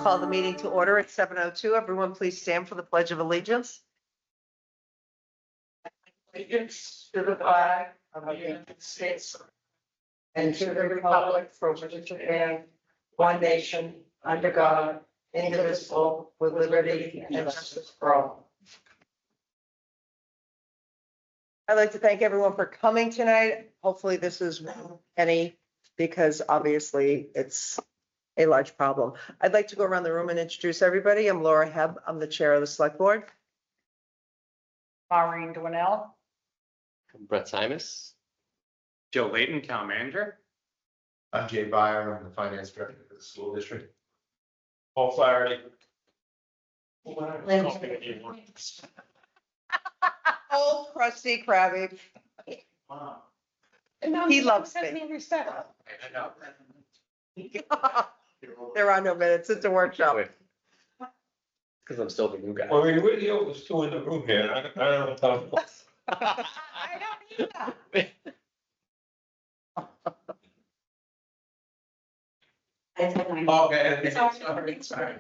call the meeting to order at 7:02. Everyone, please stand for the Pledge of Allegiance. Allegiance to the flag of the United States and to the republic for which it stands, one nation, under God, indivisible, with liberty and justice for all. I'd like to thank everyone for coming tonight. Hopefully this is any, because obviously it's a large problem. I'd like to go around the room and introduce everybody. I'm Laura Hebb. I'm the chair of the select board. Maureen Dwinell. Brett Simus. Joe Layton, town manager. I'm Jay Byer, I'm the finance director for the school district. Paul Flaherty. Oh, crusty Krabby. He loves me. There are no minutes. It's a workshop. Because I'm still the new guy. Well, we're the oldest two in the room here. I don't know. I don't need that. Okay. Sorry.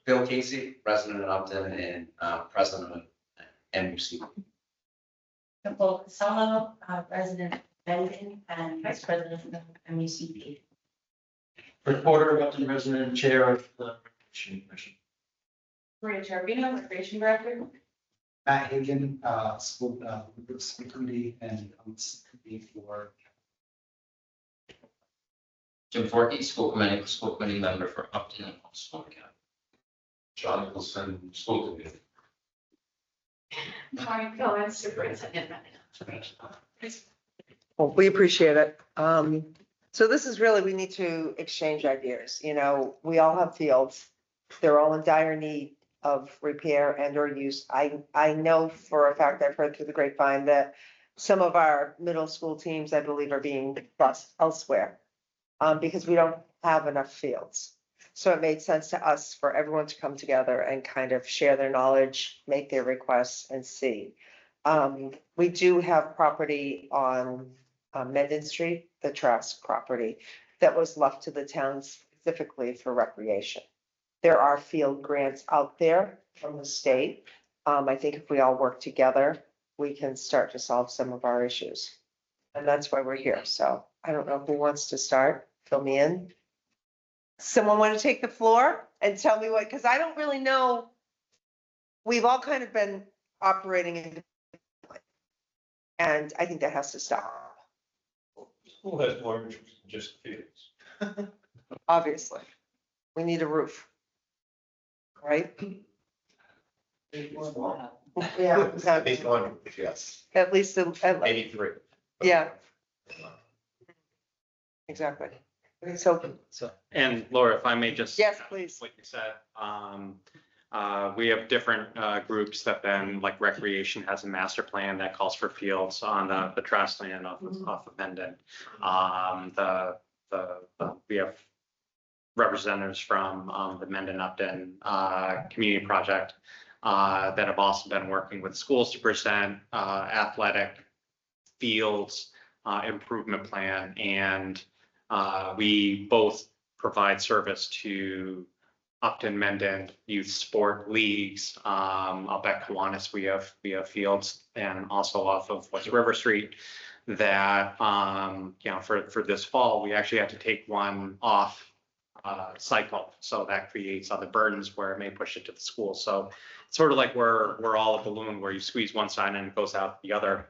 Bill Casey, resident of Upton and president of MURSD. Nicole Casella, resident of Mendon and vice president of MUCP. Reporter, Upton resident, and chair of the Recreation Commission. Maria Cherubino, recreation director. Matt Hagan, school committee and committee for. Jim Forkey, school committee member for Upton and Swan County. John Nicholson, school committee. Maureen Cohen, superintendent. Well, we appreciate it. So this is really, we need to exchange ideas. You know, we all have fields. They're all in dire need of repair and or use. I know for a fact, I've heard through the grapevine that some of our middle school teams, I believe, are being bused elsewhere because we don't have enough fields. So it made sense to us for everyone to come together and kind of share their knowledge, make their requests and see. We do have property on Mendon Street, the Trask property, that was left to the town specifically for recreation. There are field grants out there from the state. I think if we all work together, we can start to solve some of our issues. And that's why we're here. So I don't know who wants to start. Fill me in. Someone want to take the floor and tell me what, because I don't really know. We've all kind of been operating independently. And I think that has to stop. Who has more interest than just fields? Obviously, we need a roof. Right? Yeah, exactly. Phase one, yes, At least, 83. yeah, exactly. So, And Laura, if I may just. yes, please. What you said, we have different groups that then, like recreation has a master plan that calls for fields on the trash land off of Mendon. We have representatives from the Mendon Upton community project that have also been working with schools to present athletic fields improvement plan, and we both provide service to Upton, Mendon youth sport leagues. Up at Kiwanis, we have fields, and also off of West River Street that for this fall we actually had to take one off cycle, so that creates other burdens where it may push it to the school. So it's sort of like we're all a balloon where you squeeze one side and it goes out the other,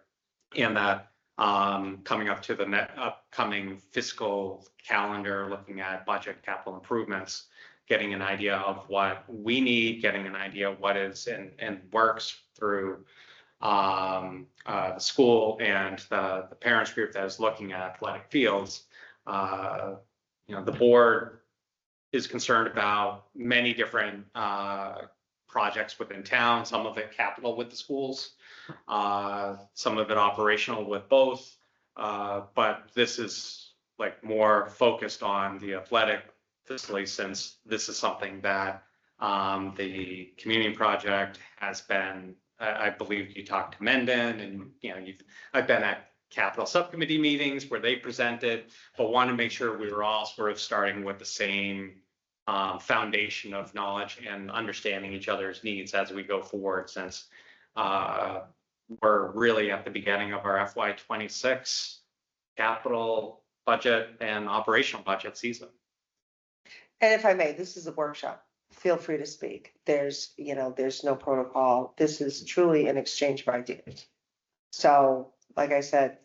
and that coming up to the upcoming fiscal calendar, looking at budget capital improvements, getting an idea of what we need, getting an idea of what is and works through the school and the parents group that is looking at athletic fields. The board is concerned about many different projects within town, some of it capital with the schools, some of it operational with both. But this is like more focused on the athletic facility, since this is something that the community project has been, I believe you talked to Mendon, and I've been at capital subcommittee meetings where they presented, but want to make sure we were all sort of starting with the same foundation of knowledge and understanding each other's needs as we go forward, since we're really at the beginning of our FY 26 capital budget and operational budget season. And if I may, this is a workshop. Feel free to speak. There's no protocol. This is truly an exchange of ideas. So, like I said,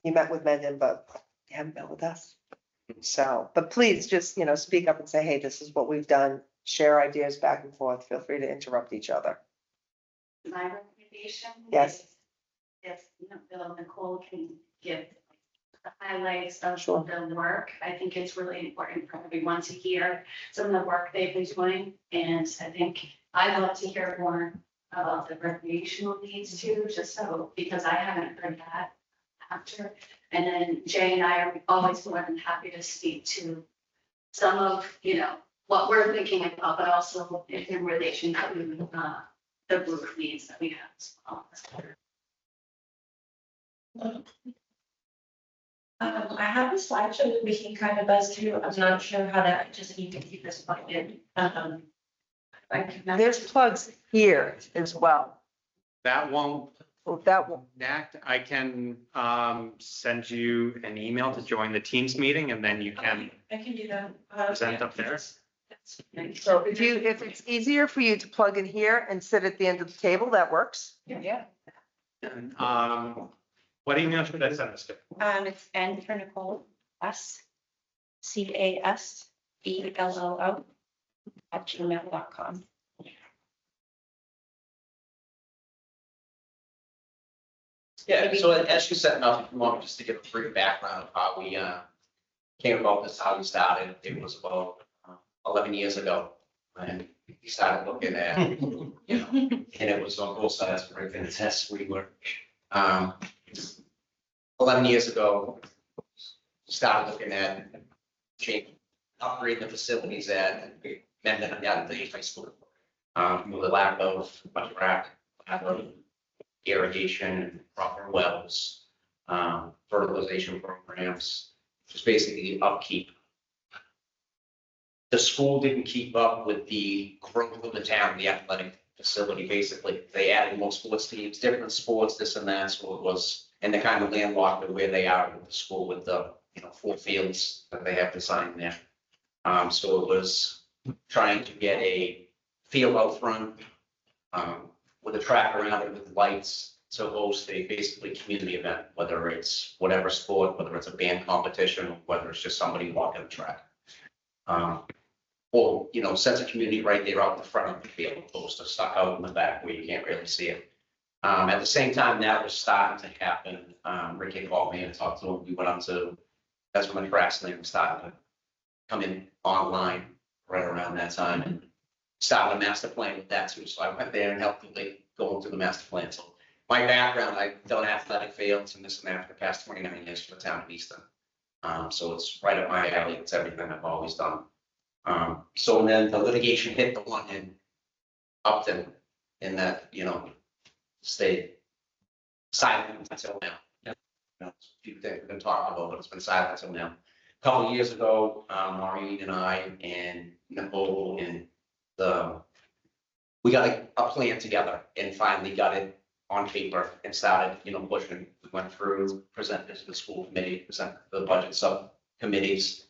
you met with Mendon, but you haven't met with us. So, but please just, speak up and say, hey, this is what we've done. Share ideas back and forth. Feel free to interrupt each other. My recommendation. Yes. is If, Bill, Nicole can give the highlights of Sure. the work, I think it's really important for everyone to hear some of the work they've been doing. And I think I'd love to hear more about the recreational needs too, just so, because I haven't heard that after. And then Jay and I are always more than happy to speak to some of, what we're thinking about, but also in relation to the roof needs that we have as well. I have a slideshow that we can kind of buzz through. I'm not sure how to, I just need to keep this plugged in. There's plugs here as well. That won't Well, that one. connect. I can send you an email to join the Teams meeting, and then you can I can do that. present up there. So if it's easier for you to plug in here and sit at the end of the table, that works. Yeah. And, what email should I send this to? It's N for Nicole, SCASBELLO@gmail.com. Yeah, so as you said, now, if you want just to give a brief background of how we came about this, how we started, it was about 11 years ago. And we started looking at, and it was on both sides for everything as we were. 11 years ago, started looking at upgrading the facilities at Mendon and the high school. With the lack of much lack of irrigation, proper wells, fertilization programs, just basically upkeep. The school didn't keep up with the growth of the town, the athletic facility, basically. They added more sports teams, different sports, this and that, so it was, and they kind of landlocked with where they are with the school with the, 4 fields that they have designed there. So it was trying to get a field out front, with a track around it with lights, to host a basically community event, whether it's whatever sport, whether it's a band competition, whether it's just somebody walking the track. Or, sense of community right there out in the front of the field, opposed to stuck out in the back where you can't really see it. At the same time, that was starting to happen. Ricky called me and talked to him. We went up to, that's when the grass thing was starting to come in online right around that time, and started a master plan with that too. So I went there and helped go into the master plan. So my background, I've done athletic fields and this and that for the past 29 years for the town of Easton. So it's right up my alley. It's everything I've always done. So then the litigation hit the one in Upton, in that, stayed silent until now. A few things we've been talking about, but it's been silent until now. A couple of years ago, Maureen and I and Nicole and we got a plan together and finally got it on paper and started, pushing. We went through, presented to the school committee, presented to the budget subcommittees,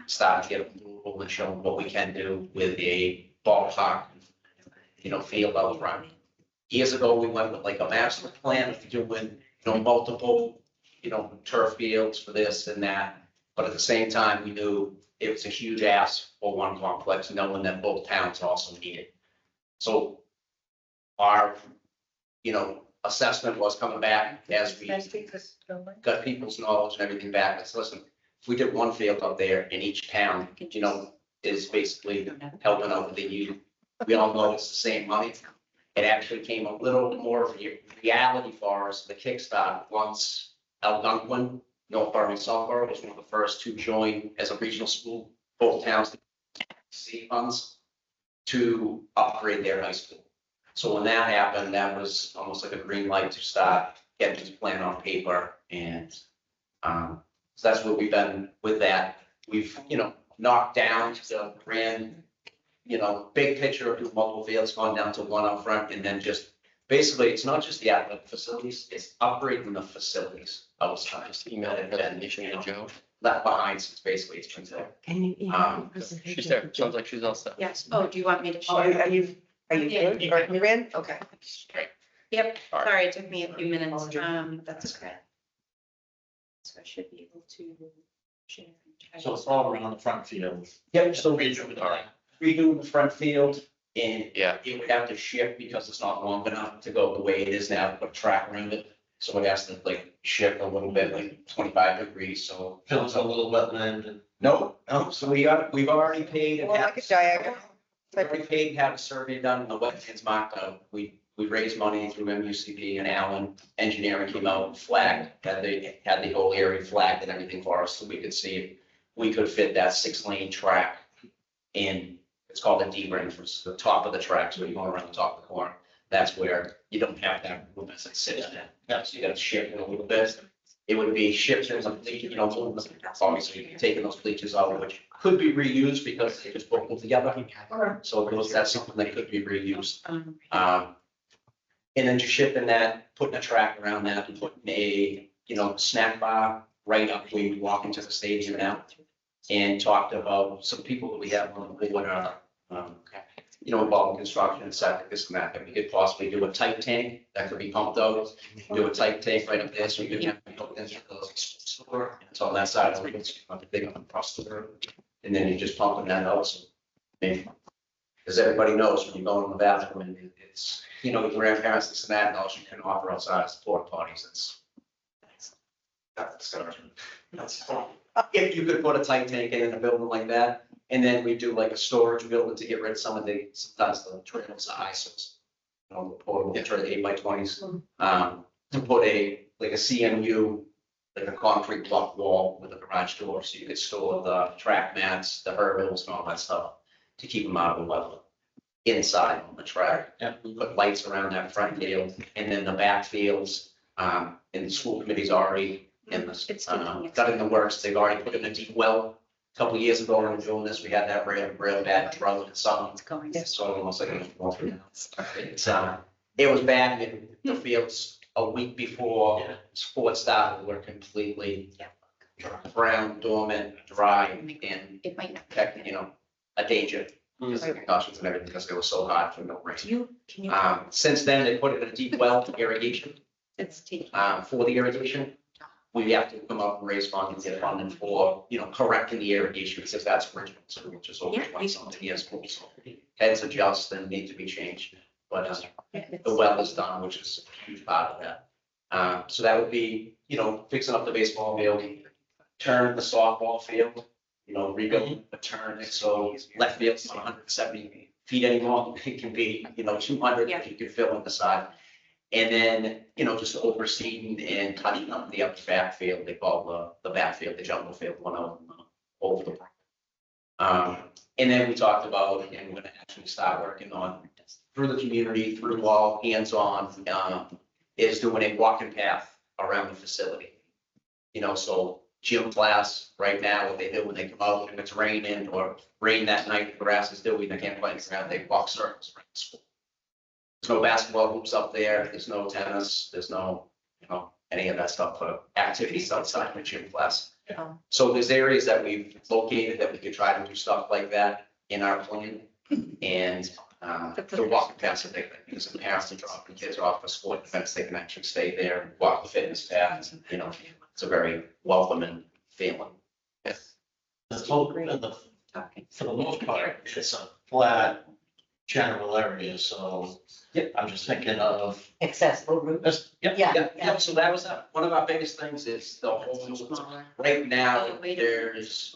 started to get approval and show what we can do with a ballpark, field out front. Years ago, we went with like a master plan of doing, multiple, turf fields for this and that. But at the same time, we knew it was a huge ask for one complex, knowing that both towns also need it. So our, assessment was coming back as we got people's knowledge and everything back. Let's listen, if we did one field up there in each town, is basically helping out with the youth. We all know it's the same money. It actually came a little more of a reality for us, the kickstart, once Algonquin, Northborough and Southborough was one of the first to join as a regional school, both towns see funds to upgrade their high school. So when that happened, that was almost like a green light to start getting this plan on paper. And so that's where we've been with that. We've, knocked down the grand, big picture of multiple fields, gone down to one up front, and then just, basically, it's not just the athletic facilities, it's upgrading the facilities outside. Just email the presentation to Joe. Left behind, so it's basically, it's been there. Can you email She's there. Sounds like she's all set. Yes. Oh, do you want me to Are share? are you Yeah. good? Are you in? Okay. Yep, All right. sorry, it took me a few minutes. Apologies. That's okay. So I should be able to share. So it's all around the front field. Yep, so Redoing the front field, and Yeah. it would have to shift because it's not long enough to go the way it is now, put a track around it. So it has to like shift a little bit, like 25 degrees, so. Fills a little wetland and. No, so we've already paid and Well, have. like a diagonal. We already paid and have a survey done, and the wetlands marked out. We raised money through MUCP and Allen Engineering came out and flagged, had the whole area flagged and everything for us, so we could see if we could fit that 6-lane track in. It's called a D ring, from the top of the track, so you go around the top of the corner. That's where you don't have that room as it sits in. Yeah. So you gotta shift it a little bit. It would be shifting some bleachers, obviously taking those bleachers out, which could be reused because they just both go together. So that's something that could be reused. And then just shifting that, putting a track around that, and putting a, snack bar right up where you walk into the stadium now. And talked about some people that we have on the board, involved in construction and septic, this and that we could possibly do a tight tank that could be pumped out. Do a tight tank right up there, so you can have it hooked into the store, it's on that side, so it's not the big one across the road. And then you're just pumping that out, so. As everybody knows, when you go in the bathroom and it's, your grandparents, this and that, and all you can offer outside is porta potties, that's. If you could put a tight tank in a building like that, and then we do like a storage building to get rid of sometimes the trailers, the ISOs. The portable trailer 8x20s, to put like a CMU, like a concrete block wall with a garage door, so you could store the track mats, the hurdles and all that stuff, to keep them out of the weather. Inside on the track, we put lights around that front field, and then the back fields, and the school committee's already in this, got in the works, they've already put in a deep well. A couple of years ago, when we were doing this, we had that real bad trouble in summer. It's going. So almost like it was going through. It's, it was bad, and the fields a week before sports started were completely brown, dormant, dry, and It might not. a danger. Because of concussions and everything, because they were so hot for no rain. Can you? Since then, they put it in a deep well to irrigation, It's taking. for the irrigation. We have to come up and raise funds and get funding for, correcting the irrigation, because that's original, so which is over Yeah, 20 something years old. So heads adjust and need to be changed, but the well is done, which is a huge part of that. So that would be, fixing up the baseball field, turn the softball field, rebuild the turn it, so left field's not 170 feet anymore, it can be, 200, Yeah. you can fill in the side. And then, just overseeing and touching up the upper backfield, they call the backfield, the jungle field, one of them over the. And then we talked about, and we're gonna actually start working on through the community, through all hands-on, is doing a walking path around the facility. So gym class right now, what they do when they come out, if it's raining or rain that night, the grass is dewy, they can't play in the ground, they walk circles around the school. There's no basketball hoops up there, there's no tennis, there's no, any of that stuff for activities outside the gym class. So there's areas that we've located that we could try to do stuff like that in our plan. And the walking paths are big, because the parents to drop the kids off for sport events, they can actually stay there and walk the fitness path, it's a very welcoming feeling. The whole, for the most part, it's a flat general area, so. Yep. I'm just thinking of. Accessible route. Yeah, so that was one of our biggest things is the whole, right now, there's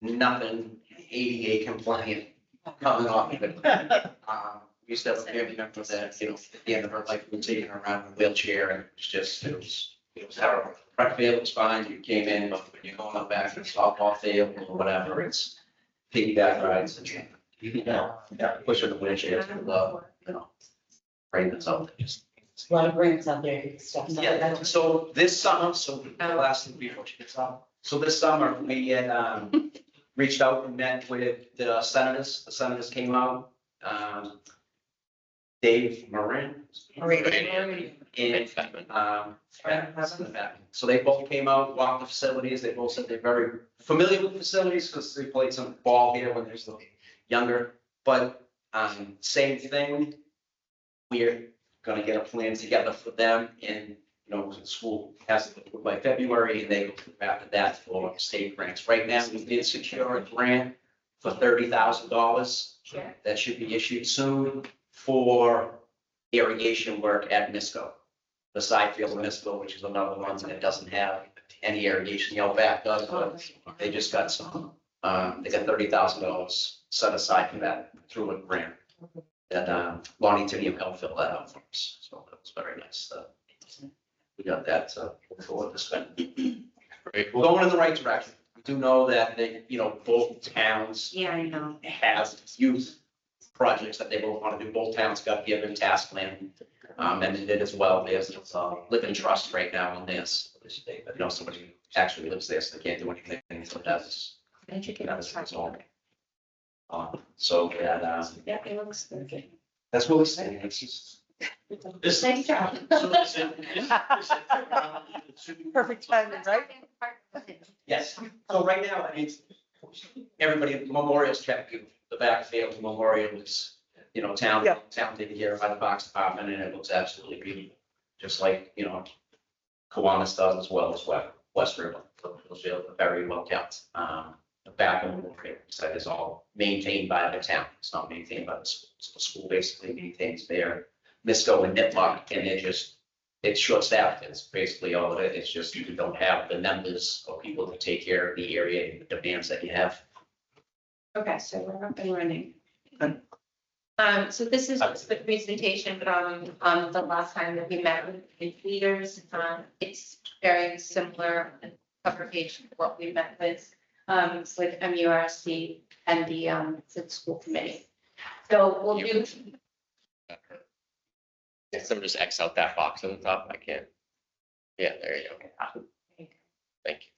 nothing ADA compliant coming off of it. We used to have a family member that, at the end of her life, we were taking her around in a wheelchair, and it was terrible. Front field was fine, you came in, but when you're going up back to the softball field or whatever, it's piggyback rides and pushing the wheelchair to the, bring this out. A lot of grants out there, good stuff. Yeah, so this summer, the last thing before she gets out, so this summer, we reached out and met with the senators. The senators came out. Dave Moran. And, so they both came out, walked the facilities. They both said they're very familiar with the facilities because they played some ball here when they were younger. But same thing. We're gonna get a plan together for them, and the school has to go by February, and they go after that for state grants. Right now, we did secure a grant for $30,000 that should be issued soon for irrigation work at Misco. The side field of Misco, which is another one that doesn't have any irrigation. Back does, but they just got some. They got $30,000 set aside for that through a grant. And Lonnie Tinian helped fill that out for us, so that was very nice. We got that for the spend. Great. We're going in the right direction. We do know that they, both towns Yeah, I know. have youth projects that they both want to do. Both towns got given task plan, and they did as well. There's living trust right now on this. But somebody actually lives there, so they can't do anything. So that's all. So that Yeah, it looks good. that's what we say. It's just. This- Nice job. so is it- Perfect timing, right? Yes, so right now, I mean, everybody, Memorial's kept you, the backfield, Memorial is, town Yeah. taken care of by the Parks Department, and it looks absolutely beautiful. Just like, Kiwanis does as well as West River, those fields are very well kept. The back of the site is all maintained by the town, it's not maintained by the school. So the school basically maintains their Misco and Nipmuc, and it's short staffed, it's basically all of it, it's just you don't have the numbers of people to take care of the area and the demands that you have. Okay, so we're up and running. So this is just the presentation from, the last time that we met with leaders. It's very similar cover page to what we met with MURSD and the school committee. So we'll do. Can someone just X out that box on the top? I can't. Yeah, there you go. Thank you.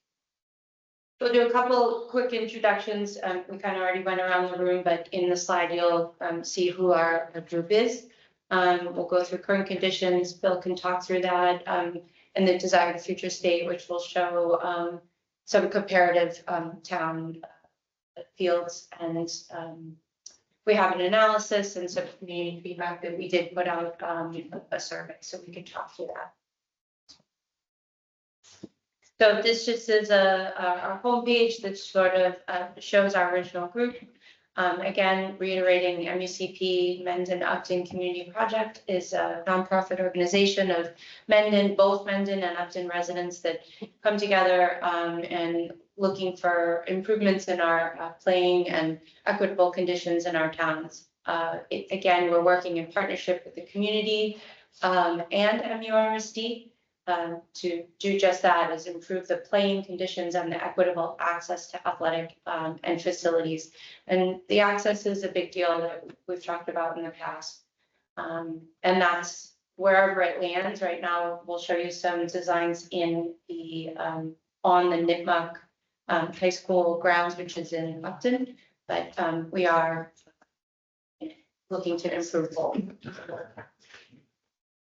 We'll do a couple quick introductions. We kind of already went around the room, but in the slide, you'll see who our group is. We'll go through current conditions. Bill can talk through that, and the desired future state, which will show some comparative town fields. And we have an analysis and some community feedback that we did put out a survey, so we can talk through that. So this just is our homepage that sort of shows our original group. Again, reiterating, MUCP Mendon Upton Community Project is a nonprofit organization of both Mendon and Upton residents that come together and looking for improvements in our playing and equitable conditions in our towns. Again, we're working in partnership with the community and MURSD. To do just that is improve the playing conditions and the equitable access to athletic and facilities. And the access is a big deal that we've talked about in the past. And that's wherever it lands. Right now, we'll show you some designs in the on the Nipmuc High School grounds, which is in Upton. But we are looking to improve both.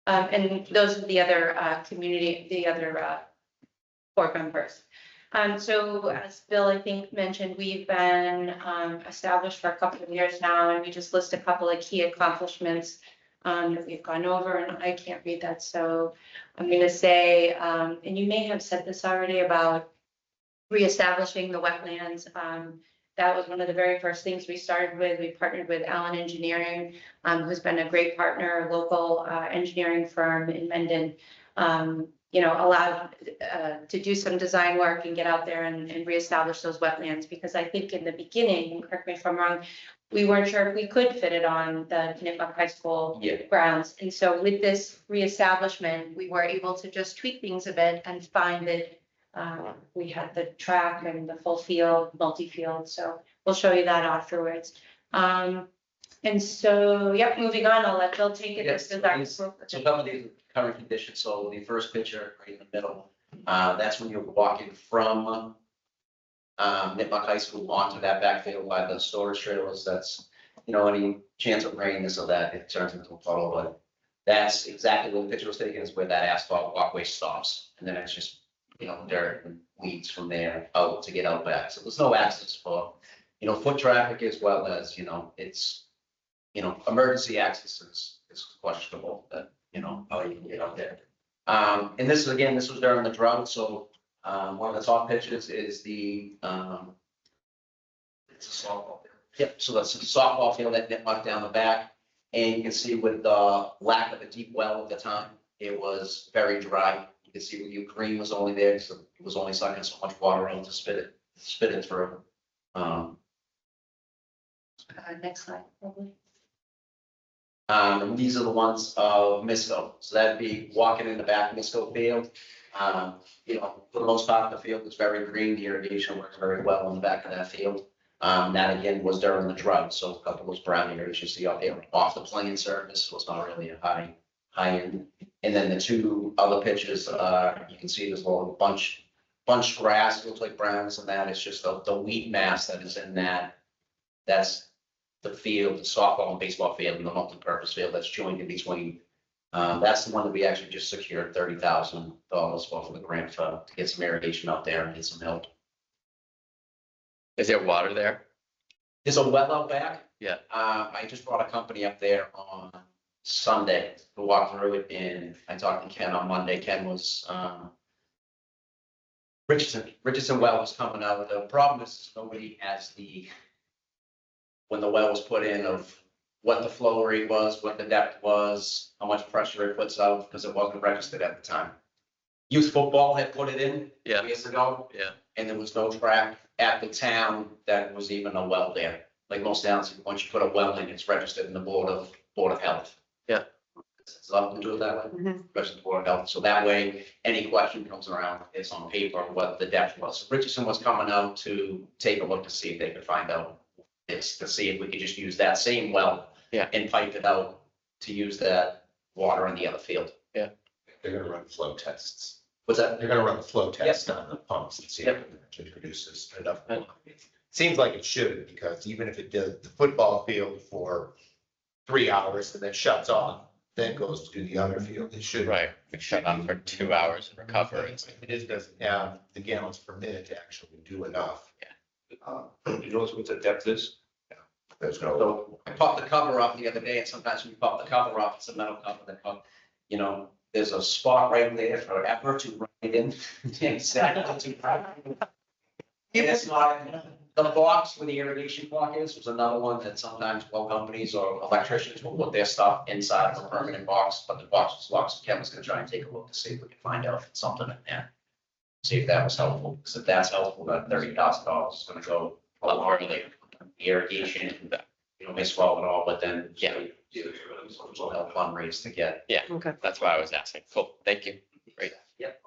And those are the other board members. So as Bill, I think, mentioned, we've been established for a couple of years now, and we just list a couple of key accomplishments that we've gone over, and I can't read that. So I'm going to say, and you may have said this already about reestablishing the wetlands. That was one of the very first things we started with. We partnered with Allen Engineering, who's been a great partner, a local engineering firm in Mendon, allowed to do some design work and get out there and reestablish those wetlands. Because I think in the beginning, correct me if I'm wrong, we weren't sure if we could fit it on the Nipmuc High School grounds. And so with this reestablishment, we were able to just tweak things a bit and find that we had the track and the full field, multi-field, so we'll show you that afterwards. And so, yep, moving on, I'll let Bill take it. Yes, This is so some of these current conditions, so the first picture right in the middle, that's when you're walking from Nipmuc High School onto that backfield by the storage trailers. That's, any chance of rain, this or that, it turns into a puddle, but that's exactly where the picture was taken, is where that asphalt walkway stops. And then it's just, dirt and weeds from there out to get out back. So there's no access for, foot traffic, as well as, it's, emergency access is questionable, that, how you can get out there. And this is, again, this was during the drought, so, one of the top pictures is the, it's a softball field. Yep, so that's a softball field that Nipmuc down the back. And you can see with the lack of a deep well at the time, it was very dry. You can see the green was only there, so it was only sucking so much water out to spit it through. Next slide, probably. And these are the ones of Misco. So that'd be walking in the back of Misco field. For the most part, the field is very green. The irrigation works very well in the back of that field. That again was during the drought, so a couple of those brown areas you see out there off the plain surface was not really a high end. And then the two other pictures, you can see there's a little bunch grass, looks like browns, and that is just the wheat mass that is in that. That's the field, the softball and baseball field, and the multi-purpose field that's joined in between. That's the one that we actually just secured $30,000 for the grant to get some irrigation out there and get some help. Is there water there? There's a well out back. Yeah. I just brought a company up there on Sunday to walk through it, and I talked to Ken on Monday. Ken was, Richardson well was coming out. The problem is nobody has when the well was put in, of what the flow rate was, what the depth was, how much pressure it puts out, because it wasn't registered at the time. Youth football had put it in years ago. Yeah. And there was no track at the town that was even a well there. Like most towns, once you put a well in, it's registered in the Board of Health. Yeah. It's often do it that way, registered Board of Health. So that way, any question comes around, it's on paper what the depth was. So Richardson was coming out to take a look to see if they could find out. It's to see if we could just use that same well. Yeah. And pipe it out to use that water in the other field. They're gonna run flow tests. What's that? They're gonna run the flow test on the pumps and see if it produces enough. Seems like it should, because even if it does the football field for 3 hours and then shuts off, then goes to the other field, it should. Right, we shut off for 2 hours and recover. It just doesn't have the gallons per minute to actually do enough. You know what the depth is? There's no. So I popped the cover off the other day, and sometimes when you pop the cover off, it's a metal cover that, there's a spot right there for effort to run it in. Exactly. And it's not, the box where the irrigation block is, was another one that sometimes well companies or electricians will put their stuff inside of a permanent box, but the box was locked, so Kevin's gonna try and take a look to see if we can find out if it's something in there. See if that was helpful, because if that's helpful, that $30,000 is gonna go a long way. Irrigation, may swallow it all, but then, will help fundraise to get. Yeah, Okay. that's why I was asking. Cool, thank you. Great. Yep.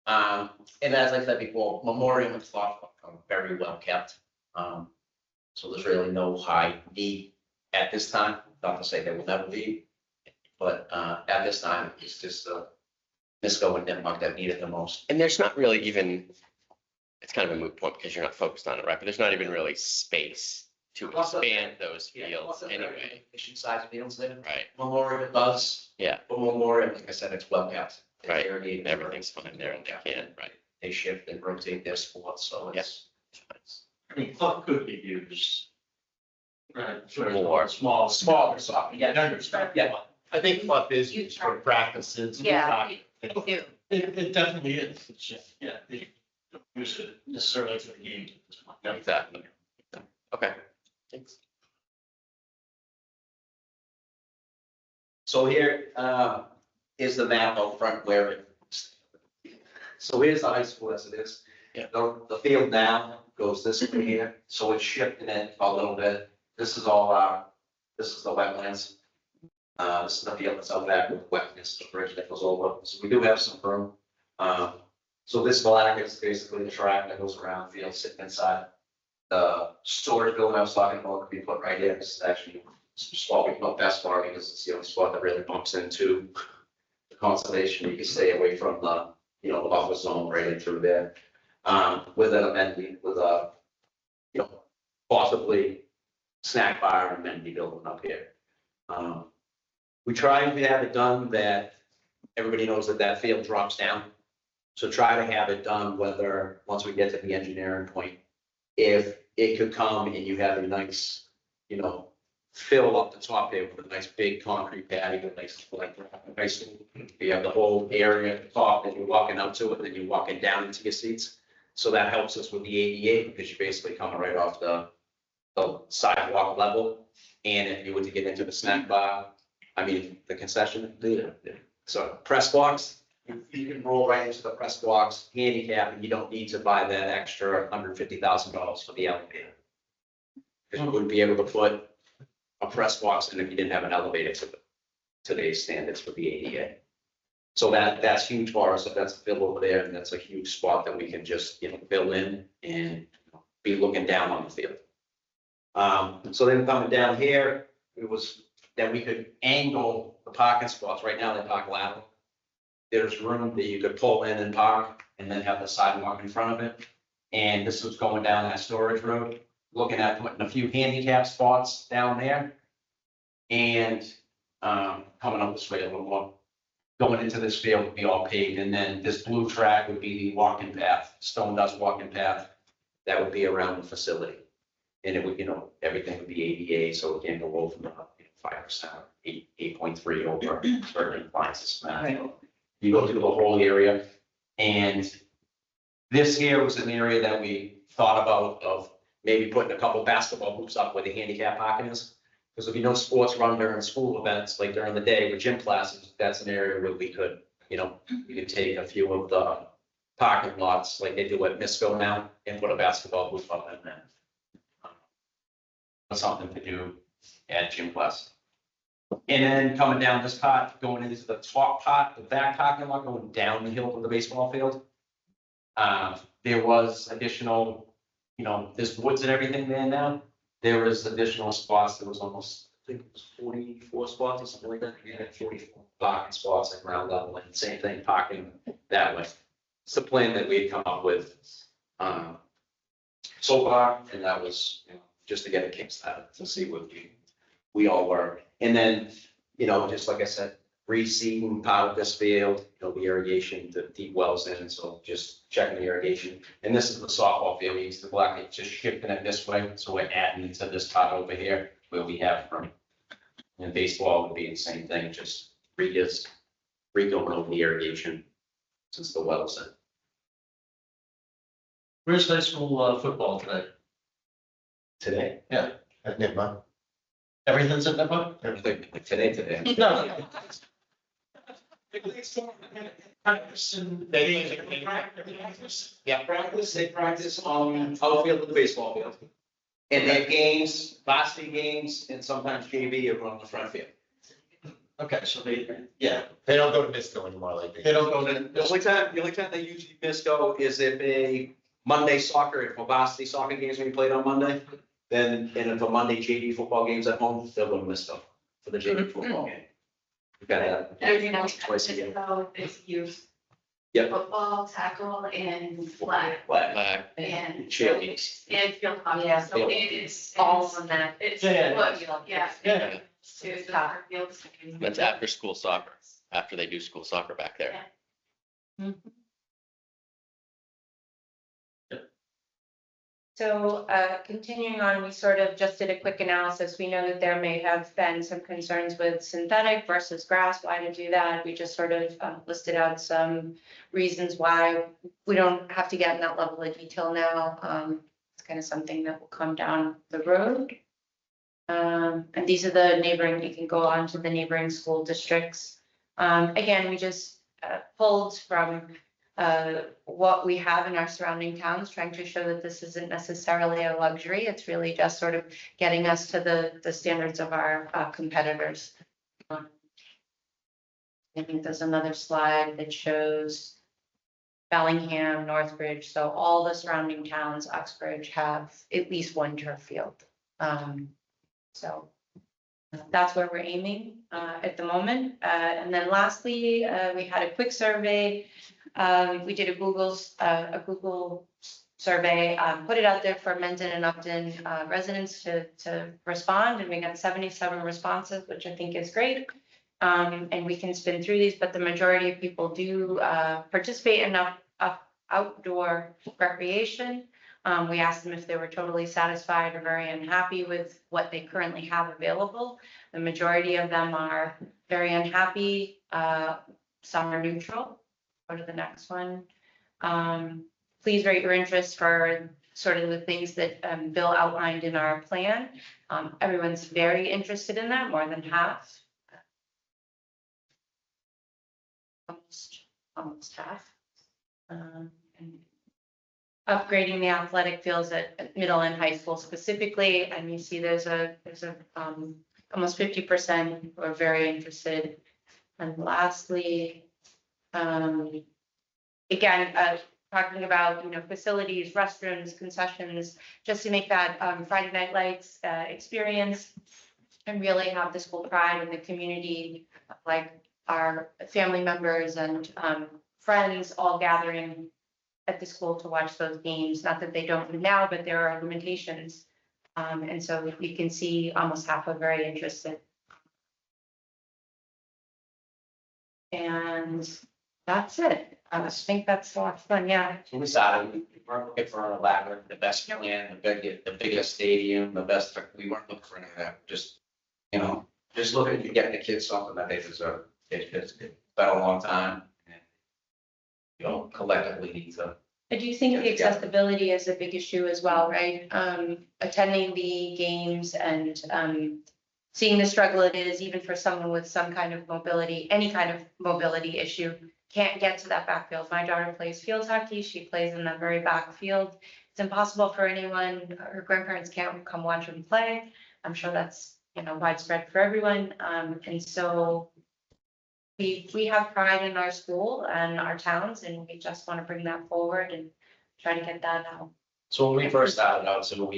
And as I said before, memorial and clock are very well kept. So there's really no high need at this time, not to say there will never be. But, at this time, it's just, Misco and Nipmuc that need it the most. And there's not really even, it's kind of a moot point because you're not focused on it, right? But there's not even really space to expand those fields anyway. Size fields there. Right, Memorial does. yeah, But Memorial, like I said, it's well kept. They Right. irrigate it. everything's fine there and they can, right? They shift and rotate their sports, so it's. I mean, club could be used. Right. for More. Smaller soccer, yeah. Yeah. I think Fluff is used for practices. Yeah. It definitely is. It's just, they don't use it necessarily for the game at this point. Exactly. Okay, thanks. So here, is the map out front where it. So here's the high school as it is. Yeah. The field now goes this way here, so it's shifting it a little bit. This is all, this is the wetlands. This is the field that's out back with wetness, the bridge that goes over, so we do have some room. So this black is basically the track that goes around the field sitting inside. The storage building I was talking about could be put right here. This is actually some spot we put best for because it's the only spot that really bumps into the conservation. You can stay away from the buffer zone right in through there. with an amenity, with a, you know, possibly snack bar and amenity building up here. We try and have it done that everybody knows that that field drops down. So try to have it done whether, once we get to the engineering point, if it could come and you have a nice, you know, fill up the top there with a nice big concrete patio, nice, like, nice, you have the whole area at the top and you're walking up to it, and then you're walking down into your seats. So that helps us with the ADA because you're basically coming right off the sidewalk level. And if you were to get into the snack bar, I mean, the concession, so press box, you can roll right into the press box, handicap, and you don't need to buy that extra $150,000 for the elevator. Because you wouldn't be able to put a press box in if you didn't have an elevator to today's standards for the ADA. So that's huge for us. If that's a fill over there, and that's a huge spot that we can just, you know, fill in and be looking down on the field. So then coming down here, it was that we could angle the parking spots. Right now they park lateral. There's room that you could pull in and park and then have the sidewalk in front of it. And this was going down that storage road, looking at putting a few handicap spots down there. And coming up this way a little more, going into this field would be all paved. And then this blue track would be the walking path, stone dust walking path that would be around the facility. And it would, you know, everything would be ADA, so it can't go over 5%, 8.3 over certain appliances. You go through the whole area, and this here was an area that we thought about of maybe putting a couple basketball hoops up where the handicap parking is. Because if you know sports run during school events, like during the day with gym classes, that's an area where we could, you know, you could take a few of the parking lots like they do at Misville now and put a basketball hoop up in there. Something to do at gym class. And then coming down this part, going into the top part, the back parking lot, going down the hill to the baseball field. There was additional, you know, there's woods and everything there now. There was additional spots. There was almost, I think it was 44 spots or something like that. We had 44 parking spots at ground level, and same thing, parking that way. It's the plan that we had come up with so far, and that was, you know, just to get a kickstart to see what we all were. And then, you know, just like I said, reseeding part of this field, you know, the irrigation, the deep wells in, so just checking the irrigation. And this is the softball field, we used to block it, just shifting it this way, so we're adding into this part over here where we have from. And baseball would be the same thing, just going over the irrigation since the wells in. Where's high school football today? Today, At Nipmuc. Everything's at Nipmuc? like today. No. Yeah, they practice on outfield of the baseball field. And they have games, varsity games, and sometimes JV are on the front field. Okay, so they They don't go to Misville anymore like they don't go to. The only time they usually miss go is if a Monday soccer, if a varsity soccer games when you played on Monday, then, and if a Monday JV football games at home, they'll go to Misville for the JV football game. We've got that. Everything else Twice a year. is youth. Yep. Football, tackle, and flag, Flag. and Cheerleaders. and field hockey, Yeah. so it is. All on that. It's, Yeah. what, yeah. Yeah. To the soccer fields. That's after school soccer, after they do school soccer back there. So continuing on, we sort of just did a quick analysis. We know that there may have been some concerns with synthetic versus grass. Why to do that? We just sort of listed out some reasons why we don't have to get in that level of detail now. It's kind of something that will come down the road. And these are the neighboring, you can go on to the neighboring school districts. Again, we just pulled from what we have in our surrounding towns, trying to show that this isn't necessarily a luxury. It's really just sort of getting us to the standards of our competitors. I think there's another slide that shows Bellingham, Northbridge, so all the surrounding towns, Uxbridge, have at least one turf field. So that's where we're aiming at the moment. And then lastly, we had a quick survey. We did a Google survey, put it out there for Mendon and Upton residents to respond, and we got 77 responses, which I think is great. And we can spin through these, but the majority of people do participate in outdoor recreation. We asked them if they were totally satisfied or very unhappy with what they currently have available. The majority of them are very unhappy. Some are neutral. Go to the next one. Please rate your interest for sort of the things that Bill outlined in our plan. Everyone's very interested in that, more than half. Almost half. And upgrading the athletic fields at middle and high school specifically, and you see there's a almost 50% who are very interested. And lastly, again, talking about, facilities, restrooms, concessions, just to make that Friday Night Lights experience and really have the school pride in the community, like our family members and friends all gathering at the school to watch those games. Not that they don't now, but there are limitations. And so you can see almost half are very interested. And that's it. I think that's a lot of fun, yeah. So we started, we weren't looking for an elaborate, the best plan, the biggest stadium, the best, we weren't looking for any of that, just, just looking to get the kids something that they deserve. It's been a long time, and, collectively need to. I do think the accessibility is a big issue as well, right? Attending the games and seeing the struggle it is, even for someone with some kind of mobility, any kind of mobility issue, can't get to that backfield. My daughter plays field hockey. She plays in that very backfield. It's impossible for anyone, her grandparents can't come watch them play. I'm sure that's, widespread for everyone. And so we have pride in our school and our towns, and we just want to bring that forward and try to get that out. So when we first started out, so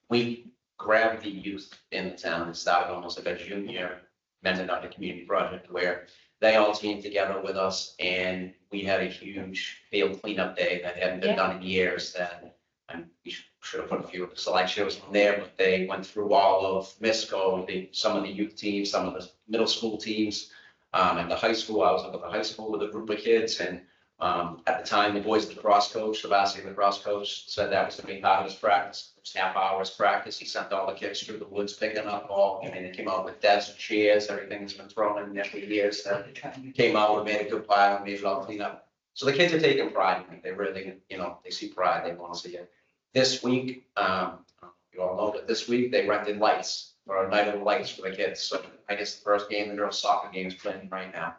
we grabbed the youth in the town and started almost like a junior Mendon community project where they all teamed together with us, and we had a huge field cleanup day that hadn't been done in years. That we should have put a few select shows on there, but they went through all of MISCO, some of the youth teams, some of the middle school teams, and the high school. I was up at the high school with a group of kids, and at the time, the boys lacrosse coach, the varsity lacrosse coach, said that was going to be part of his practice. It was half hours practice. He sent all the kids through the woods picking up all, and they came out with desks, chairs, everything's been thrown in there for years. Came out and made a good pile, made it all clean up. So the kids are taking pride in it. They really, they see pride. They want to see it. This week, you all know that this week they rented lights for a night of the lights for the kids. So I guess the first game, the girls soccer game is playing right now.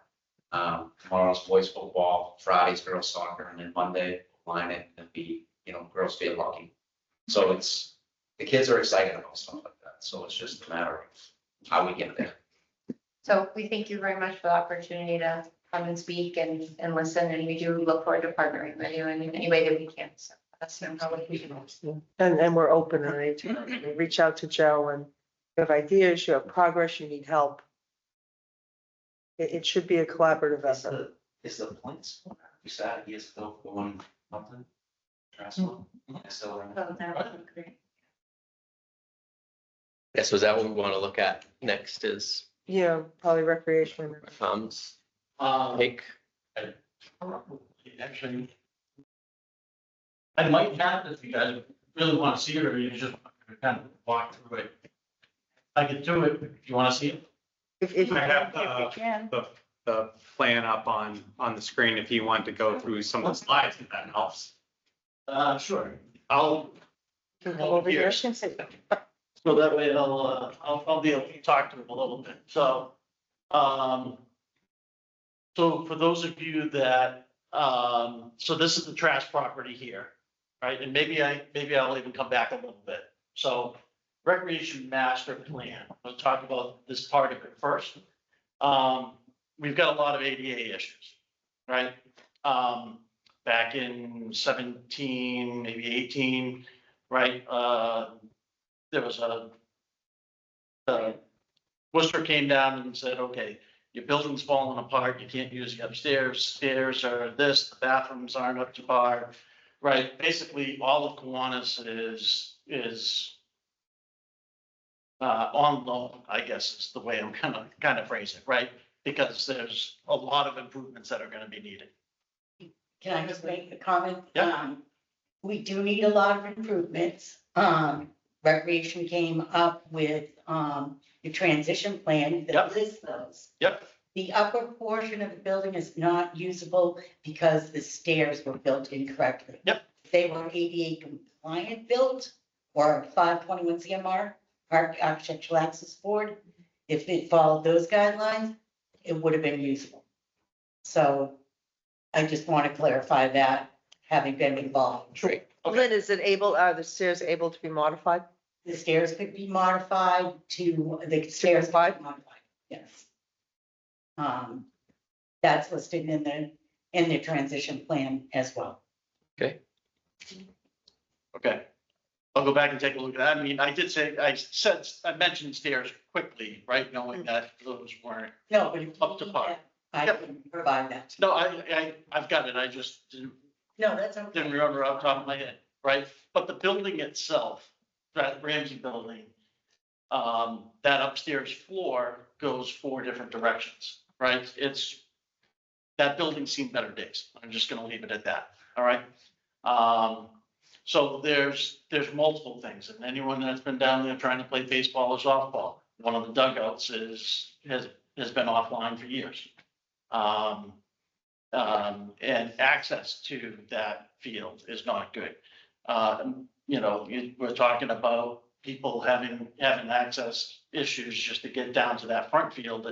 Tomorrow's boys football, Friday's girls soccer, and then Monday line it and be, girls field hockey. So the kids are excited about stuff like that. So it's just a matter of how we get there. So we thank you very much for the opportunity to come and speak and listen, and we do look forward to partnering with you in any way that we can. So that's how we can. And we're open at any time. Reach out to Joe, and you have ideas, you have progress, you need help. It should be a collaborative effort. Is the points, we started years ago, the one Upton? Still around. Oh, that would be great. Yes, was that what we want to look at next is Yeah, probably recreation. Tom's Um, take? Actually, I might have, if you guys really want to see it, or you just kind of walk through it. I can do it if you want to see it. If I have you can. the plan up on the screen if you want to go through some of the slides, if that helps. Sure. I'll, Can come over here. so that way I'll be able to talk to him a little bit. So, so for those of you that, so this is the trash property here, right? And maybe I'll even come back a little bit. So recreation master plan, I'll talk about this part of it first. We've got a lot of ADA issues, right? Back in 17, maybe 18, right? There was Worcester came down and said, okay, your building's falling apart, you can't use the upstairs, stairs are this, the bathrooms aren't up to par. right? Basically, all of Kiwanis is on loan, I guess is the way I'm kind of phrase it, right? Because there's a lot of improvements that are gonna be needed. Can I just make a comment? Yeah. We do need a lot of improvements. Recreation came up with, the transition plan that Yep. lists those. Yep, The upper portion of the building is not usable because the stairs were built incorrectly. Yep. If they were ADA compliant built or 521 CMR, Architectural Access Board, if it followed those guidelines, it would have been usable. So I just want to clarify that, having been involved. sure. Lynn, is it able, are the stairs able to be modified? The stairs could be modified to, the stairs could be modified, yes. That's listed in the transition plan as well. Okay. I'll go back and take a look at that. I mean, I mentioned stairs quickly, right, knowing that those weren't. No, but if you Up to need par. that, I Yep. can provide that. No, I've got it. I just didn't No, that's okay. remember off the top of my head, right? But the building itself, that Ramsey building, that upstairs floor goes 4 different directions, right? That building's seen better days. I'm just gonna leave it at that, all right? So there's multiple things, and anyone that's been down there trying to play baseball or softball, one of the dugouts has been offline for years. And access to that field is not good. We're talking about people having access issues just to get down to that front field,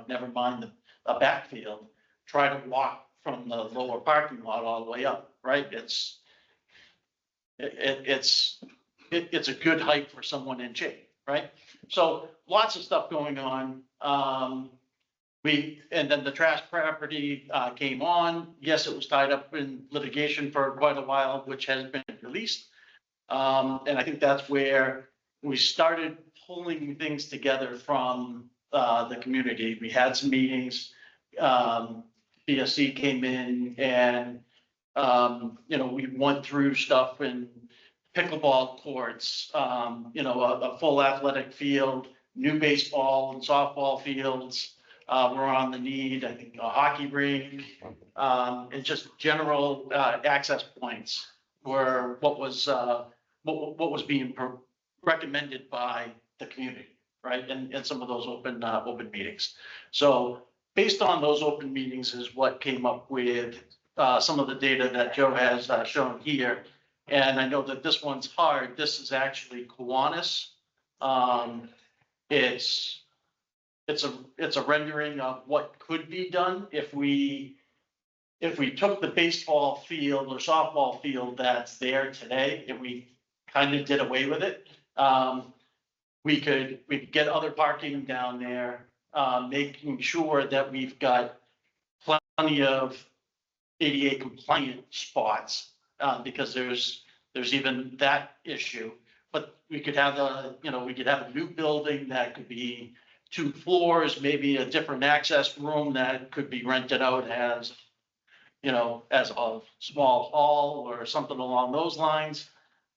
never mind the backfield. Try to walk from the lower parking lot all the way up, right? It's a good hike for someone in shape, right? So lots of stuff going on. And then the trash property came on. Yes, it was tied up in litigation for quite a while, which has been released. And I think that's where we started pulling things together from the community. We had some meetings. BSC came in and, we went through stuff in pickleball courts, a full athletic field, new baseball and softball fields. We're on the need, I think, a hockey rink, and just general access points were what was being recommended by the community, right? And some of those open meetings. So based on those open meetings is what came up with some of the data that Joe has shown here. And I know that this one's hard. This is actually Kiwanis. It's a rendering of what could be done if we took the baseball field or softball field that's there today and we kind of did away with it. We could get other parking down there, making sure that we've got plenty of ADA compliant spots, because there's even that issue. But we could have a new building that could be 2 floors, maybe a different access room that could be rented out as a small hall or something along those lines.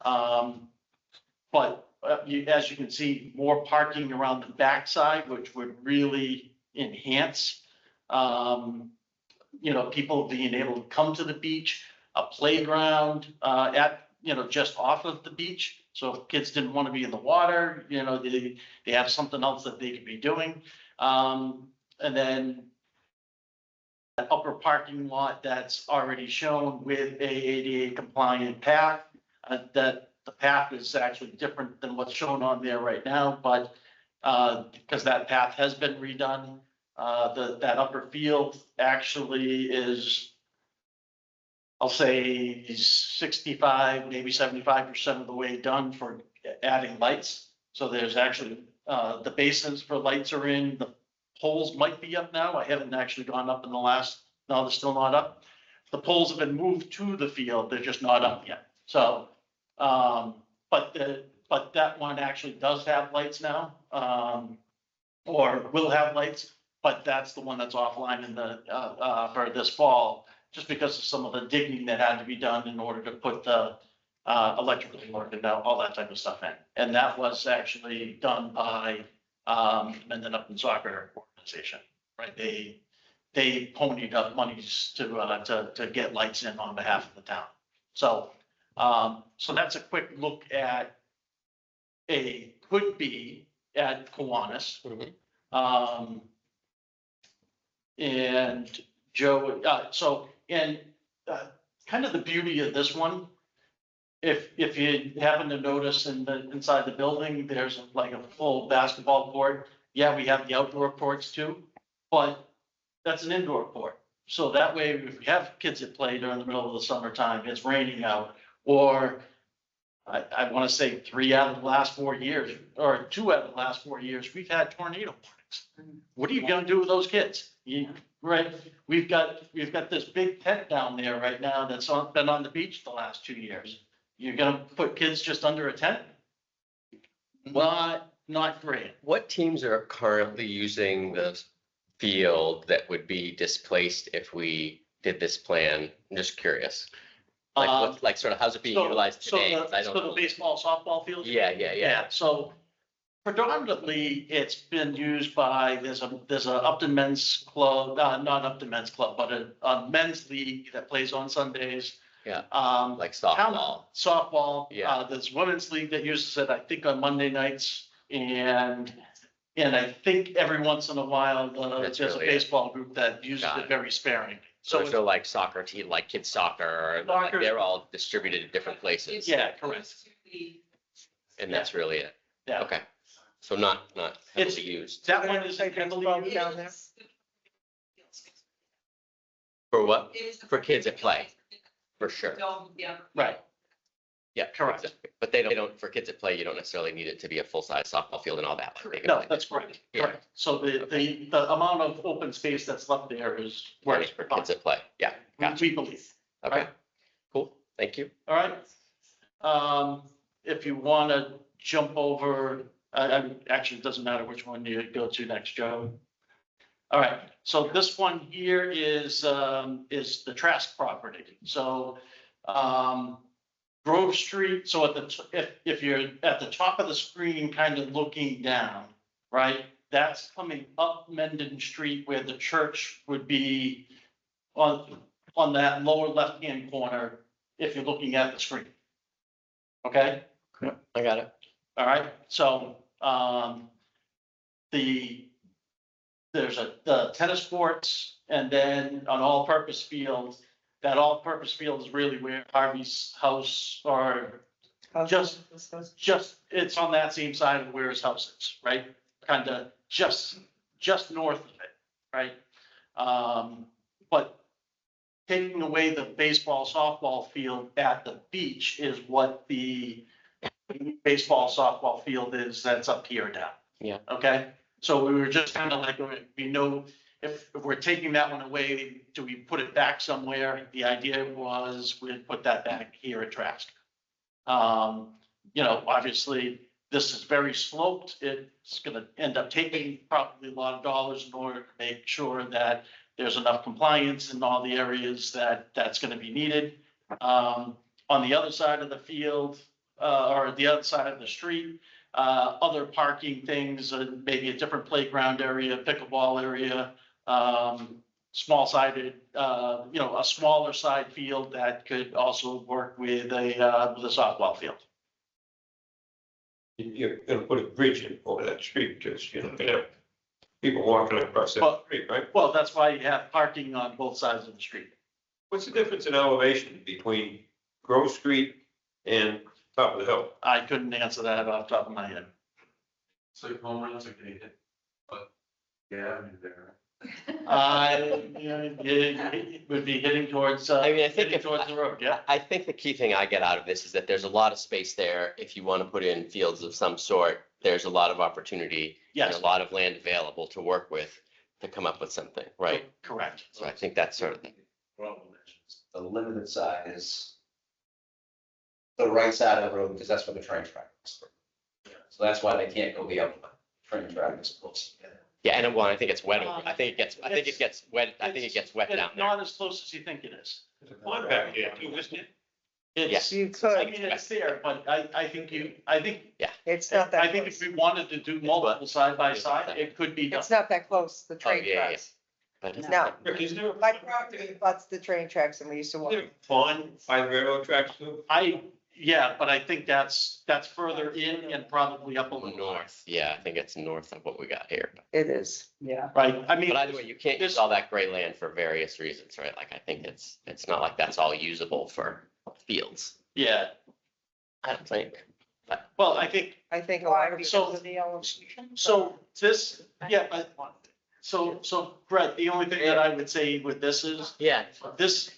But as you can see, more parking around the backside, which would really enhance, people being able to come to the beach, a playground just off of the beach. So if kids didn't want to be in the water, they have something else that they could be doing. And then that upper parking lot that's already shown with a ADA compliant path, that the path is actually different than what's shown on there right now, but because that path has been redone, that upper field actually is, I'll say 65, maybe 75% of the way done for adding lights. So there's actually, the basins for lights are in, the poles might be up now. I haven't actually gone up in no, they're still not up. The poles have been moved to the field, they're just not up yet. So, but that one actually does have lights now, or will have lights, but that's the one that's offline in for this fall. just because of some of the digging that had to be done in order to put the electrical work and all that type of stuff in. And that was actually done by Mendon Upton Soccer Organization, right? They ponied up monies to get lights in on behalf of the town. So, so that's a quick look at could be at Kiwanis. Mhm. And Joe, kind of the beauty of this one, if you happen to notice inside the building, there's like a full basketball court. Yeah, we have the outdoor courts too, but that's an indoor court. So that way, if we have kids that play during the middle of the summertime, it's raining out, or I want to say 3 out of the last 4 years, or 2 out of the last 4 years, we've had tornado warnings. What are you gonna do with those kids? Right, we've got this big tent down there right now that's been on the beach the last 2 years. You're gonna put kids just under a tent? Not great. What teams are currently using the field that would be displaced if we did this plan? I'm just curious. Like, like sort of how's it being utilized today? 'Cause I don't So the know. baseball, softball field? Yeah. So predominantly, it's been used by, there's a Upton Men's Club, not Upton Men's Club, but a men's league that plays on Sundays. Yeah, Um, like softball. Softball. Yeah. There's women's league that uses it, I think, on Monday nights, and I think every once in a while, That's there's a really it. baseball group that uses Got it it. very sparingly. So So there's no like soccer team, like kids soccer, or like Soccer. they're all distributed at different places. Yeah, correct. And that's really it. Yeah. Okay. So not It's- heavily used. That They're one gonna is play heavily baseball used. down there? For what? For kids at play, for sure. Yeah. Right. Yeah, Correct. exactly. But they don't, for kids at play, you don't necessarily need it to be a full-size softball field and all that. like they can No, play. that's correct. Yeah. Correct. So the amount of open space that's left there is where Right, it's for kids at play. Yeah, gotcha. we believe. Okay, Right. cool. Thank you. All right. If you want to jump over, actually, it doesn't matter which one you go to next, Joe. All right, so this one here is the Trask property. So, Grove Street, so if you're at the top of the screen, kind of looking down, right? That's coming up Mendon Street where the church would be on that lower left-hand corner, if you're looking at the screen. Okay? I got it. All right, so, there's the tennis courts, and then an all-purpose field. That all-purpose field is really where Harvey's house, or just, it's on that same side of where his house is, right? Kind of just north of it, right? But taking away the baseball, softball field at the beach is what the baseball, softball field is that's up here now. Yeah. Okay, so we were just kind of like, we know if we're taking that one away, do we put it back somewhere? The idea was we'd put that back here at Trask. Obviously, this is very sloped. It's gonna end up taking probably a lot of dollars in order to make sure that there's enough compliance in all the areas that's gonna be needed. On the other side of the field, or the other side of the street, other parking things, maybe a different playground area, pickleball area, small sided, a smaller side field that could also work with a softball field. You're gonna put a bridge in over that street, because, you know, people walking across that Well- street, right? Well, that's why you have parking on both sides of the street. What's the difference in elevation between Grove Street and top of the hill? I couldn't answer that off the top of my head. So home runs are gated, but yeah, I mean, there. It would be hitting towards, I mean, I think hitting towards the road, yeah. I think the key thing I get out of this is that there's a lot of space there. If you want to put in fields of some sort, there's a lot of opportunity and Yes, a lot of land available to work with to come up with something, right? correct. So I think that's sort of the The limited side is the right side of the road, because that's where the train track is. So that's why they can't go the other way. Train track is close. Yeah, and well, I think it's wet. I think it gets wet. I think it gets wet It's down there. not as close as you think it is. There's a pond back there too, isn't it? It's, You I could, mean, it's there, but I think it's not that I think if close. we wanted to do multiple side by side, it could be done. It's not that close, the Oh, train yeah, yeah. tracks. But it's- No, Rick, is there my property butts the train tracks and we used to walk. a pond by the railroad tracks too? Yeah, but I think that's further in and probably up a little north, North, yeah, I think it's north of what we got here. It is. Yeah. right? I mean, But either way, you can't use all that gray land for various reasons, right? Like, I think it's not like that's all usable for fields. yeah, I don't think. well, I think, I think a lot of. So- people- so this, yeah, so Brett, the only thing that I would say with this is, Yeah. this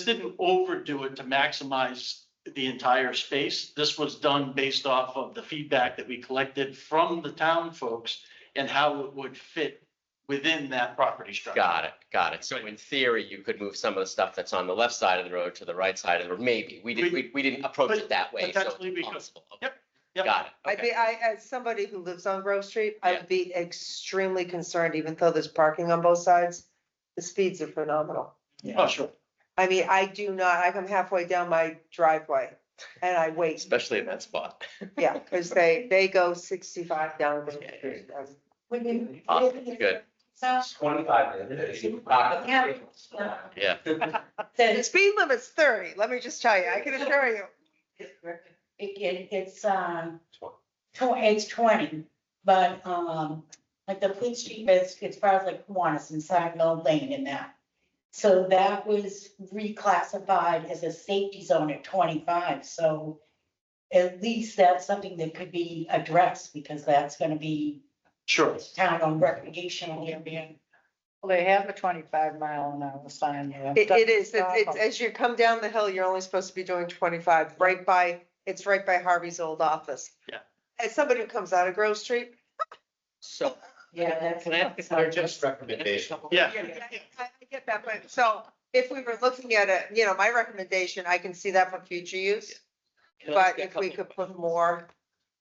didn't overdo it to maximize the entire space. This was done based off of the feedback that we collected from the town folks and how it would fit within that property structure. Got it. So in theory, you could move some of the stuff that's on the left side of the road to the right side of the road, maybe. We didn't approach it that way, so Potentially we it's could. possible. Yep, yep. Got it. I'd Okay. be, as somebody who lives on Grove Street, I Yeah. would be extremely concerned, even though there's parking on both sides. The speeds are phenomenal. Oh, sure. I mean, I come halfway down my driveway and I wait, Especially in that spot. yeah, because they go 65 down the street. Awesome, good. So, 25 minutes. Yeah. The speed limit's 30, let me just tell you, I can assure you. it's 20, but, like the police chief is, as far as like Kiwanis and Side Mill Lane and that. So that was reclassified as a safety zone at 25, so at least that's something that could be addressed, because that's gonna be Sure. town-owned recreational area. Well, they have a 25-mile-an-hour sign there. It is, it's, as you come down the hill, you're only supposed to be doing 25, it's right by Harvey's old office. Yeah. As somebody who comes out of Grove Street. So Yeah, that's. can I ask They're just recommendations. Yeah. I get that, but so if we were looking at it, you know, my recommendation, I can see that for future use. Can I But ask a if we couple- could put more,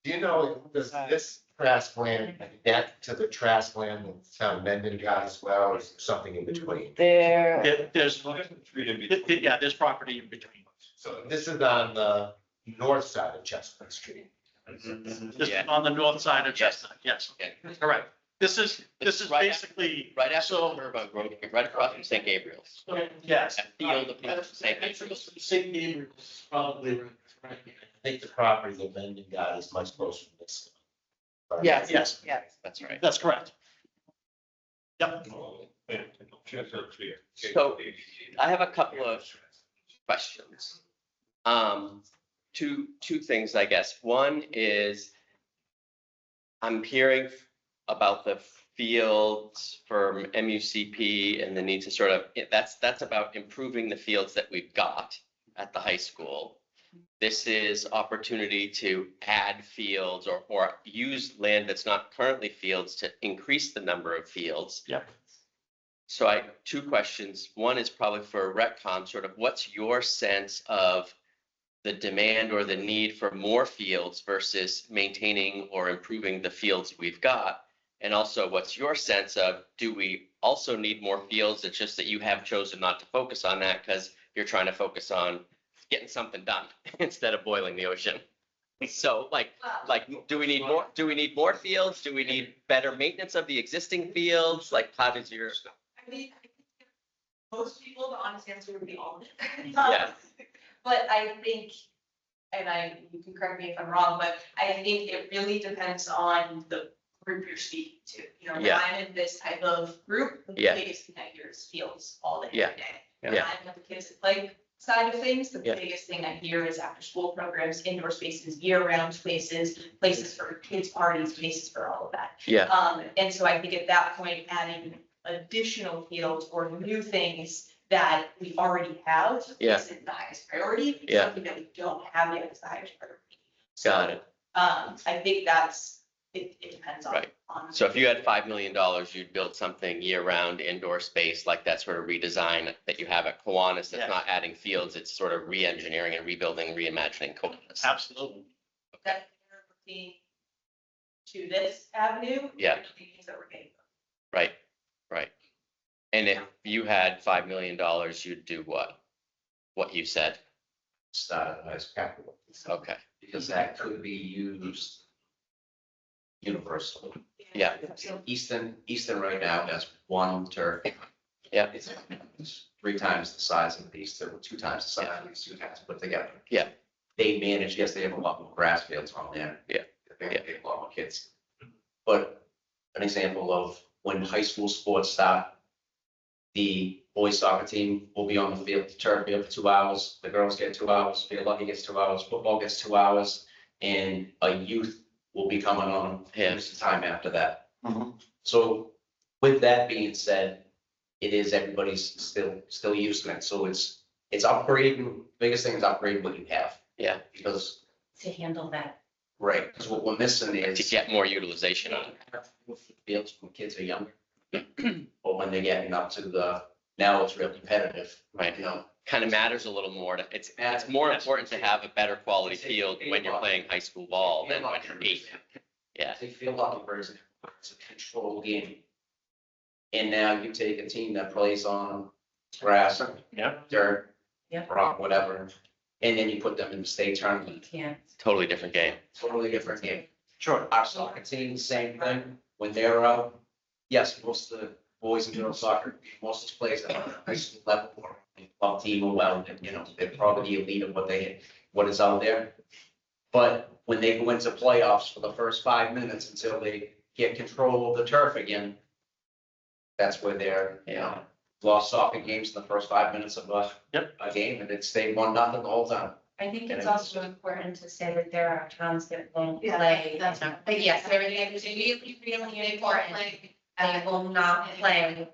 Do you know, does this trash plan connect to the trash plan that town Mendon got as well, or is there something in between? There, There's, Street in between. yeah, there's property in between. So this is on the north side of Chestnut Street. This is Yeah. on the north side of Chestnut, yes, Okay. correct. This is right basically. Right after so- the curve on Grove Street, right across from St. Gabriel's. Yes. That field of St. Gabriel's. St. Gabriel's, probably, right. I think the property that Mendon got is much closer to this. yes, Yes. yes. That's right. That's correct. Yep. Chestnut Street. So, I have a couple of questions. Two things, I guess. One is I'm hearing about the fields from MUCP and the need to sort of, that's about improving the fields that we've got at the high school. This is opportunity to add fields or use land that's not currently fields to increase the number of fields. Yep. So I, two questions. One is probably for Retcom, sort of what's your sense of the demand or the need for more fields versus maintaining or improving the fields we've got? And also, what's your sense of, do we also need more fields? It's just that you have chosen not to focus on that because you're trying to focus on getting something done instead of boiling the ocean. So like, do we need more fields? Do we need better maintenance of the existing fields? Like, how does your? I mean, I think most people, the honest answer would be all of it. Yeah. But I think, you can correct me if I'm wrong, but I think it really depends on the group you're speaking to. You know, when Yeah. I'm in this type of group, the Yeah. biggest thing I hear is fields all day, Yeah. every day. Yeah. When I'm at the kids that play side of things, the Yeah. biggest thing I hear is after school programs, indoor spaces, year-round spaces, places for kids parties, places for all of that. Yeah, And so I think at that point, adding additional fields or new things that we already have Yeah. isn't the highest priority. It's Yeah. something that we don't have yet is the highest priority. got it. I think it depends on. Right. on- So if you had $5 million, you'd build something year-round indoor space, like that sort of redesign that you have at Kiwanis, Yeah. that's not adding fields, it's sort of re-engineering and rebuilding, reimagining Kiwanis. Absolutely. That between to this avenue. Yeah. The means that we're getting. Right, right. And if you had $5 million, you'd do what? What you said? Started as capital, Okay, because that could be used universally. yeah, Easton right now has one turf. yeah, It's 3 times the size of Easton, or 2 times the size of these 2 towns put together. Yeah. They manage, yes, they have a lot more grass fields on there. Yeah. They have a lot more kids. But an example of when high school sports start, the boys soccer team will be on the field, turf field for 2 hours. The girls get 2 hours, field hockey gets 2 hours, football gets 2 hours, and a youth will be coming on Yeah. this time after that. Mhm. So with that being said, it is everybody's still used to it. So it's upgrading. Biggest thing is upgrading what you have. Yeah. Because, To handle that. right, because what we're missing to is. get more utilization on it. Fields when kids are younger. Or when they're getting up to now it's real competitive, Right. you know. Kind of matters a little more. It's more important to have a better quality field when you're playing high school ball than when you're 8. Yeah, They feel hockey, for example, it's a control game. And now you take a team that plays on grass, Yeah. dirt, Yeah. rock, whatever, and then you put them in the state tournament, Yeah. totally different game. totally different game. Sure. Our soccer team, same thing, when they're out, yes, most of the boys and girls soccer, most of the players at high school level or club team or well, you know, they're probably the elite of what is out there. But when they go into playoffs for the first 5 minutes until they get control of the turf again, that's where they're, you know, lost soccer games in the first 5 minutes of a game, and it stayed 1-0 the whole time. I think it's also important to say that there are towns that won't Yeah, play. that's- But yes, there is really, really important. They will not play.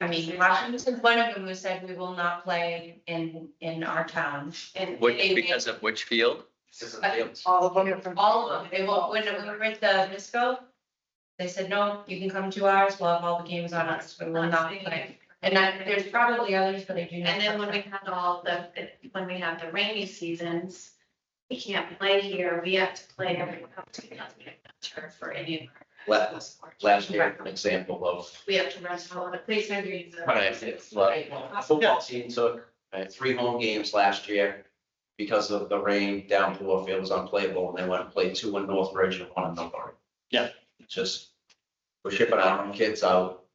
I mean, Washington's one of them who said we will not play in our town. And they- Because of which field? This is the field. All of them. all of them, they won't, when we were at the Misco, they said, no, you can come to ours, we'll have all the games on us, we will not play. And there's probably others, but I do not. And then when we had when we have the rainy seasons, we can't play here, we have to play everywhere else because we have no turf for any of our sports. Last year, an example of We have to rent all the placement greens. Right. It's like, a football team took 3 home games last year because of the rain. Down Field was unplayable, and they went and played 2 in Northbridge and 1 in Millbury. Yeah. Just, we're shipping our own kids out,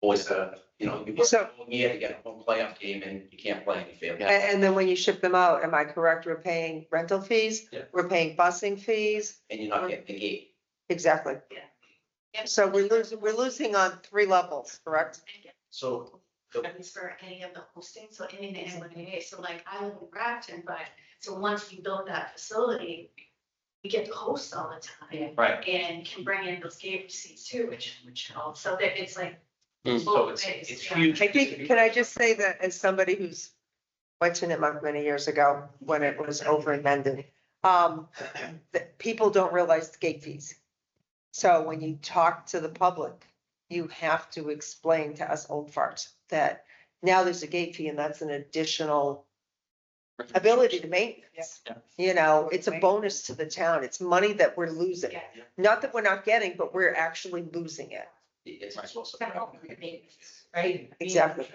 boys that, you know, you work So- a whole year to get a home playoff game and you can't play in the field. Yeah. And then when you ship them out, am I correct? We're paying rental fees? Yeah. We're paying busing fees? And you're not getting the gate. Exactly. So we're losing on 3 levels, correct? So, For any of the hosting, so anything, so like I live in Grafton, but, so once we build that facility, we get to host all the time. Right. And can bring in those gate receipts too, which helps, so that it's like. Mm. so both it's ways, yeah. huge. I think, can I just say that as somebody who's went to Nipmuc many years ago, when it was over in Mendon, that people don't realize the gate fees. So when you talk to the public, you have to explain to us old farts that now there's a gate fee and that's an additional ability to maintenance. Yeah. You know, it's a bonus to the town. It's money that we're losing. Yeah. Not that we're not getting, but we're actually losing it. It's also. Right? Exactly.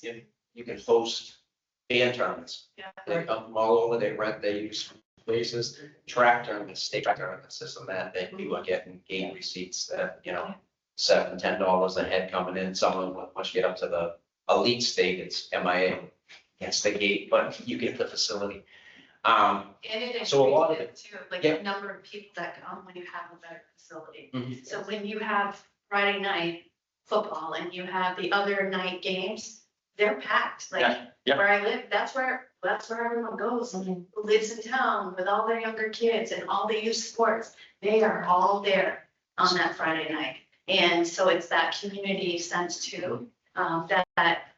Yeah. You can host band tournaments. Yeah. They come from all over, they rent, they use places, track tournaments, state track tournament system that people are getting game receipts that, you know, $7, $10 a head coming in. Some of them, once you get up to the elite state, it's MIA. Against the gate, but you get the facility. And it So a lot of increases too, like yeah. the number of people that come when you have a better facility. Mhm. So when you have Friday night football and you have the other night games, they're packed, like Yeah. where I live, that's where everyone goes, who lives in town with all their younger kids and all the youth sports. They are all there on that Friday night. And so it's that community sense too, that,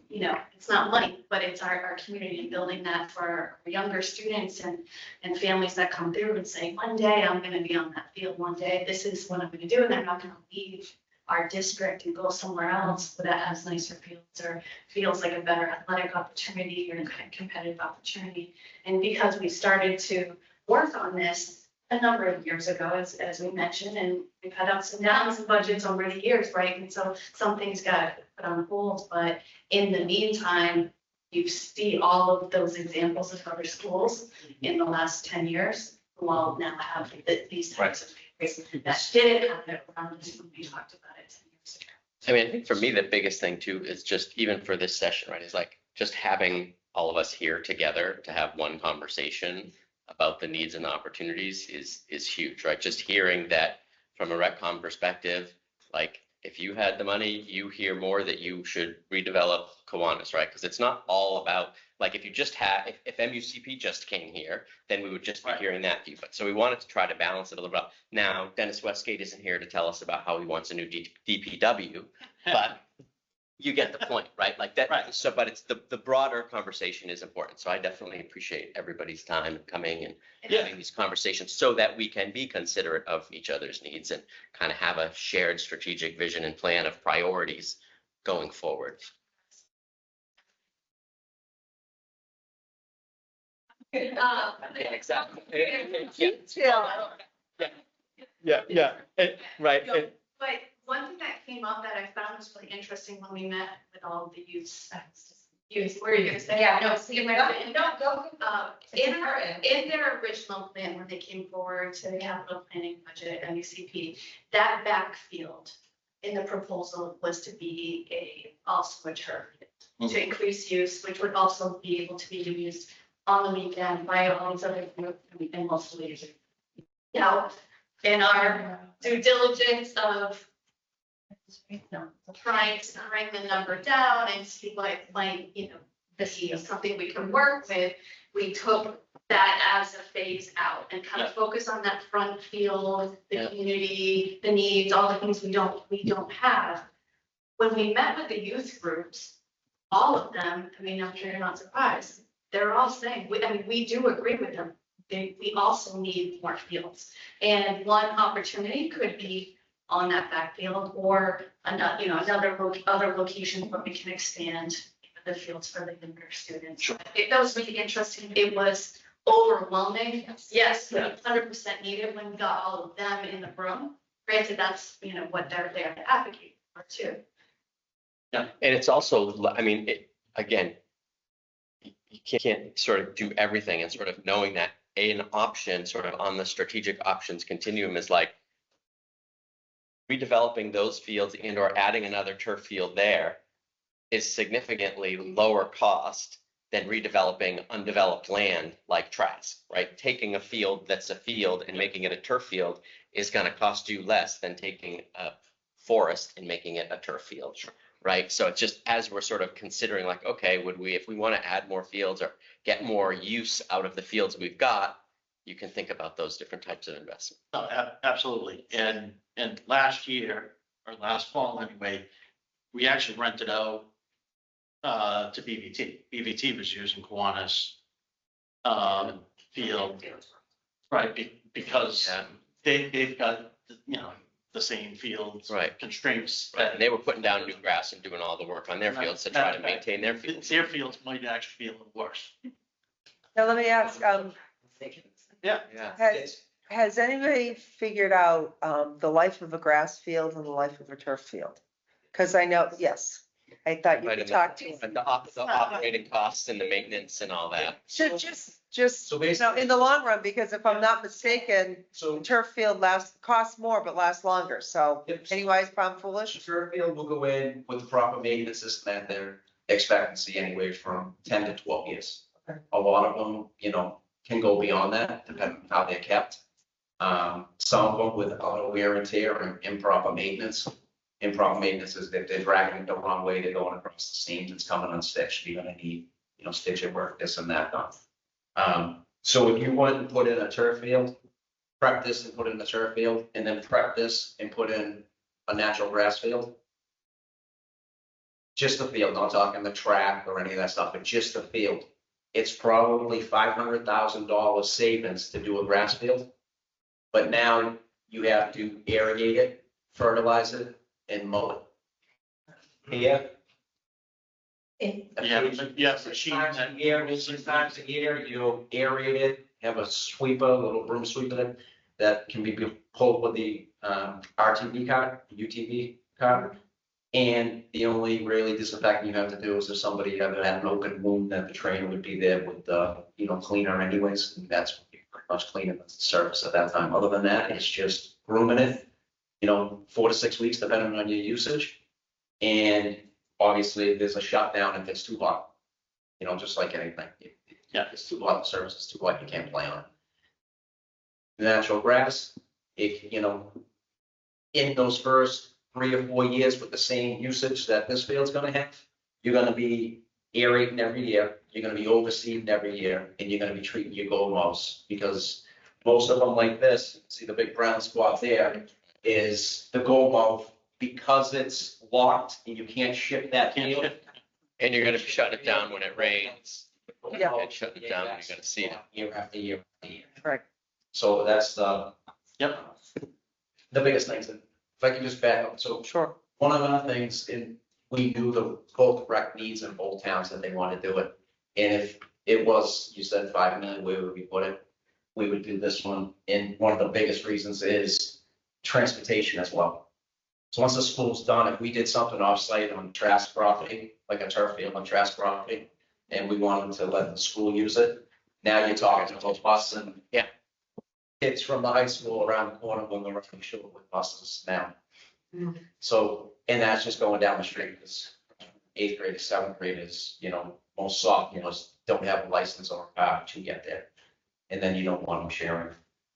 you know, it's not money, but it's our community and building that for our younger students and families that come through and say, one day I'm gonna be on that field, one day this is what I'm gonna do, and they're not gonna leave our district and go somewhere else that has nicer fields or feels like a better athletic opportunity or a competitive opportunity. And because we started to work on this, a number of years ago, as we mentioned, and we've had ups and downs in budgets over the years, right? And so some things got put on hold, but in the meantime, you see all of those examples of other schools in the last 10 years who all now have these types of increases that didn't have it around us when we talked about it 10 years ago. I mean, I think for me, the biggest thing too is just even for this session, right, is like just having all of us here together to have one conversation about the needs and opportunities is huge, right? Just hearing that from a RecCom perspective, like if you had the money, you hear more that you should redevelop Kiwanis, right? Because it's not all about, like if you just had, if MUCP just came here, then we would just be hearing that view. But so we wanted to try to balance it a little bit. Now, Dennis Westgate isn't here to tell us about how he wants a new DPW, but you get the point, right? Like that. Right. So, but it's the broader conversation is important. So I definitely appreciate everybody's time coming and having these conversations so that we can be considerate of each other's needs and kind of have a shared strategic vision and plan of priorities going forward. Exactly. Yeah. Right. But one thing that came up that I found was really interesting when we met with all of the youth, where are you gonna say? Yeah, no, In their original plan, when they came forward to the capital planning budget, MUCP, that backfield in the proposal was to be also a turf field, to increase use, which would also be able to be used on the weekend by all these other groups and mostly. Now, in our due diligence of trying to bring the number down and see what might, this is something we can work with, we took that as a phase out and kind of focus on that front field, the community, the needs, all the things we don't have. When we met with the youth groups, all of them, I mean, I'm sure you're not surprised, they're all saying, we do agree with them. We also need more fields. And one opportunity could be on that backfield or other locations where we can expand the fields for the younger students. Sure. That was really interesting. It was overwhelming. Yes, 100% needed when we got all of them in the room. Granted, that's, what they're there to advocate for too. Yeah, and it's also, I mean, again, you can't sort of do everything, and sort of knowing that an option sort of on the strategic options continuum is like redeveloping those fields and or adding another turf field there is significantly lower cost than redeveloping undeveloped land like Trask, right? Taking a field that's a field and making it a turf field is going to cost you less than taking a forest and making it a turf field. Right. So it's just as we're sort of considering like, okay, if we want to add more fields or get more use out of the fields we've got, you can think about those different types of investment. No, absolutely. And last year, or last fall anyway, we actually rented out to BVT. BVT was using Kiwanis field, right? Because they've got, the same fields, right? Constraints. Right. And they were putting down new grass and doing all the work on their fields to try to maintain their fields. Their fields might actually be a little worse. Now, let me ask, Yeah. has anybody figured out, the life of a grass field and the life of a turf field? Because I know, yes, I thought you Right, could and talk to. the operating costs and the maintenance and all that. So just, So basically, in the long run, because if I'm not mistaken, so the turf field costs more, but lasts longer. So anyways, if I'm foolish. The turf field will go in with the proper maintenance system and their expectancy anywhere from 10 to 12 years. Okay. A lot of them, can go beyond that depending on how they're kept. Some of them with auto wear and tear and improper maintenance. Improper maintenance is that they're dragging it the wrong way, they're going across the seams, it's coming unstitched, you're gonna need, stitch it work, this and that done. So if you went and put in a turf field, prep this and put in a turf field, and then prep this and put in a natural grass field. Just the field, not talking the track or any of that stuff, but just the field. It's probably $500,000 savings to do a grass field. But now you have to irrigate it, fertilize it, and mow it. Yeah. Times a year, you aerate it, have a sweeper, a little broom sweep it in. that can be pulled with the RTV card, UTV card. And the only really disinfecting you have to do is if somebody ever had an open wound, that the trainer would be there with the, cleaner anyways. And that's pretty much cleaning the surface at that time. Other than that, it's just grooming it, 4 to 6 weeks, depending on your usage. And obviously, there's a shutdown if it's too hot, just like anything. Yeah. If it's too hot, the surface is too hot, you can't play on it. Natural grass, in those first 3 or 4 years with the same usage that this field's gonna have, you're gonna be aerating every year, you're gonna be overseeding every year, and you're gonna be treating your gold mouse, because most of them like this, see the big brown spot there, is the gold mouth, because it's locked and you can't ship that field. And you're gonna be shutting it down when it rains. Yeah. And shutting it down when you're gonna see it. Year after year after year. Right. So that's the biggest things. And if I can just back up, so Sure. one of the things, and we knew both rec needs in both towns that they want to do it. And if it was, you said 5 million, where would we put it? We would do this one. And one of the biggest reasons is transportation as well. So once the school's done, if we did something off-site on Trask property, like a turf field on Trask property, and we wanted to let the school use it, now you're talking about busing. Yeah. Kids from the high school around the corner when they're running short with buses now. So, and that's just going down the street, because 8th graders, 7th graders, most sophomores don't have a license or a car to get there. And then you don't want them sharing.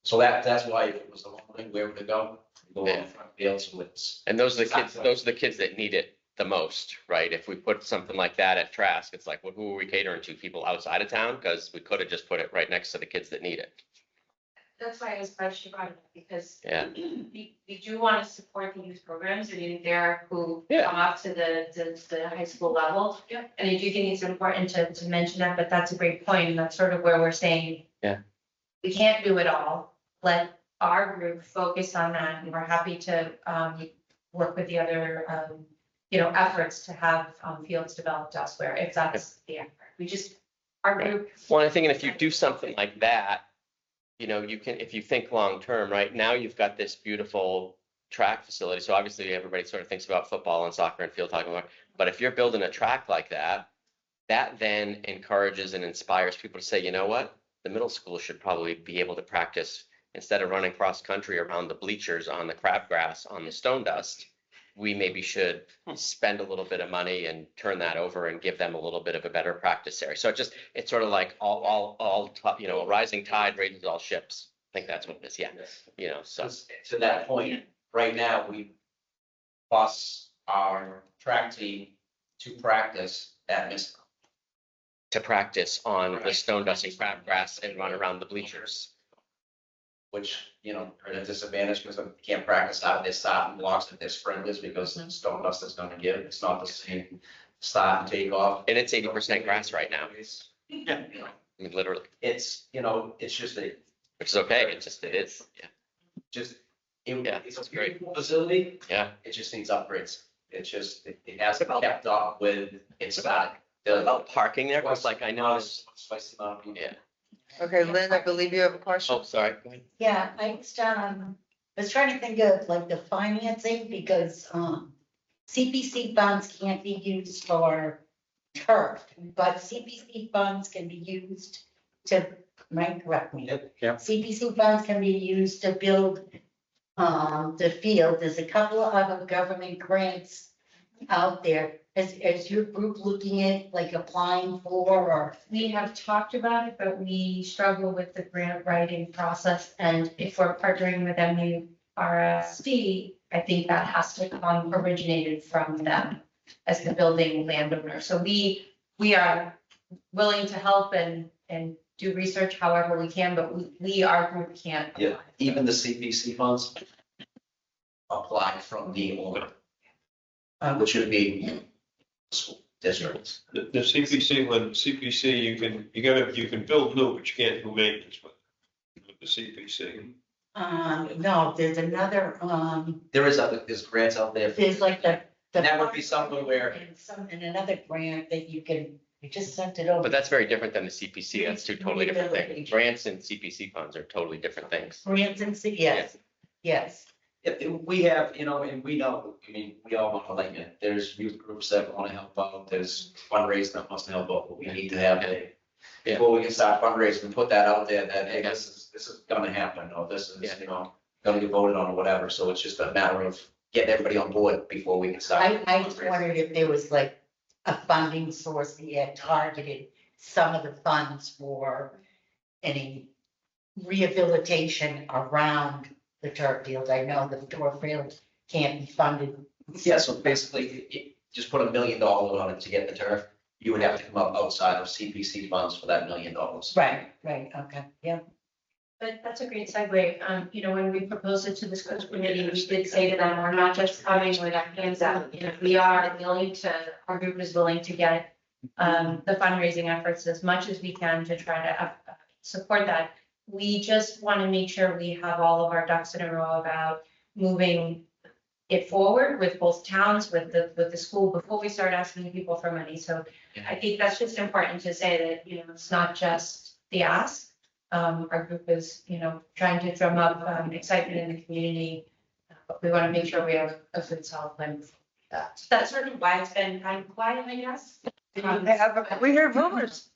So that's why if it was the one thing, where would it go? Go on the front field, so it's. And those are the kids that need it the most, right? If we put something like that at Trask, it's like, well, who are we catering to? People outside of town? Because we could have just put it right next to the kids that need it. That's why I was glad she brought it up, because Yeah. we do want to support the youth programs and youth there who Yeah. come up to the high school level. Yeah. And I do think it's important to mention that, but that's a great point, and that's sort of where we're saying. Yeah. We can't do it all. Let our group focus on that, and we're happy to work with the other efforts to have fields developed elsewhere, if that's the effort. Our group. Well, I think, and if you do something like that, you can, if you think long-term, right, now you've got this beautiful track facility. So obviously everybody sort of thinks about football and soccer and field hockey, but if you're building a track like that, that then encourages and inspires people to say, you know what, the middle school should probably be able to practice, instead of running cross country around the bleachers on the crabgrass, on the stone dust, we maybe should spend a little bit of money and turn that over and give them a little bit of a better practice area. So it's sort of like a rising tide raises all ships. I think that's what it is. Yeah. So To that point, right now, we bus our track team to practice at Miss. to practice on the stone dust and crabgrass and run around the bleachers. Which, are at a disadvantage because they can't practice out of their starting blocks at their sprinters because the stone dust is gonna give. It's not the same start and take off. And it's 80% grass right now. Yeah. I mean, literally, It's, it's just which is okay. It is. Yeah. Yeah, it's it's a great. beautiful facility. Yeah. It just needs upgrades. It's just, it hasn't kept up with its static. About parking there, because like I noticed. Twice the amount of people. Yeah. Okay, Lynn, I believe you have a question. Oh, sorry. Go ahead. Yeah, I just, was trying to think of like the financing, because, CPC funds can't be used for turf, but CPC funds can be used to, Mike, correct me. Yep. CPC funds can be used to build, the field. There's a couple of other government grants out there. Is your group looking at like applying for, or? We have talked about it, but we struggle with the grant writing process, and if we're partnering with MURSD, I think that has to come originated from them as the building landowner. So we are willing to help and do research however we can, but our group can't. Yeah, apply. even the CPC funds apply from the owner, which would be school districts. The CPC, when CPC, you can build new, but you can't do maintenance with the CPC. No, there's another, There's grants out there. there's like the. And that would be something where- And another grant that you can You just sent it over. But that's very different than the CPC. That's two totally different things. Grants and CPC funds are totally different things. Grants and, yes, yes. We have, and we know, I mean, we all want to like it. There's youth groups that want to help out. There's fundraising that wants to help out, but we need to have a, Yeah. before we can start fundraising, and put that out there that, hey, this is gonna happen, or this is, gonna get voted on or whatever. So it's just a matter of getting everybody on board before we can start. I just wondered if there was like a funding source that you had targeted some of the funds for any rehabilitation around the turf field. I know the turf field can't be funded. Yeah, so basically, just put $1 million on it to get the turf. You would have to come up outside of CPC funds for that $1 million. Right, okay, yeah. But that's a great segue. When we proposed it to the school committee, we did say to them, we're not just coming with our hands out. We are willing to, our group is willing to get the fundraising efforts as much as we can to try to support that. We just want to make sure we have all of our ducks in a row about moving it forward with both towns, with the school before we start asking people for money. So I think that's just important to say that, it's not just the ask. Our group is, trying to drum up excitement in the community, but we want to make sure we have a good solid plan for that. So that's sort of why it's been kind of quiet, I guess. We heard rumors.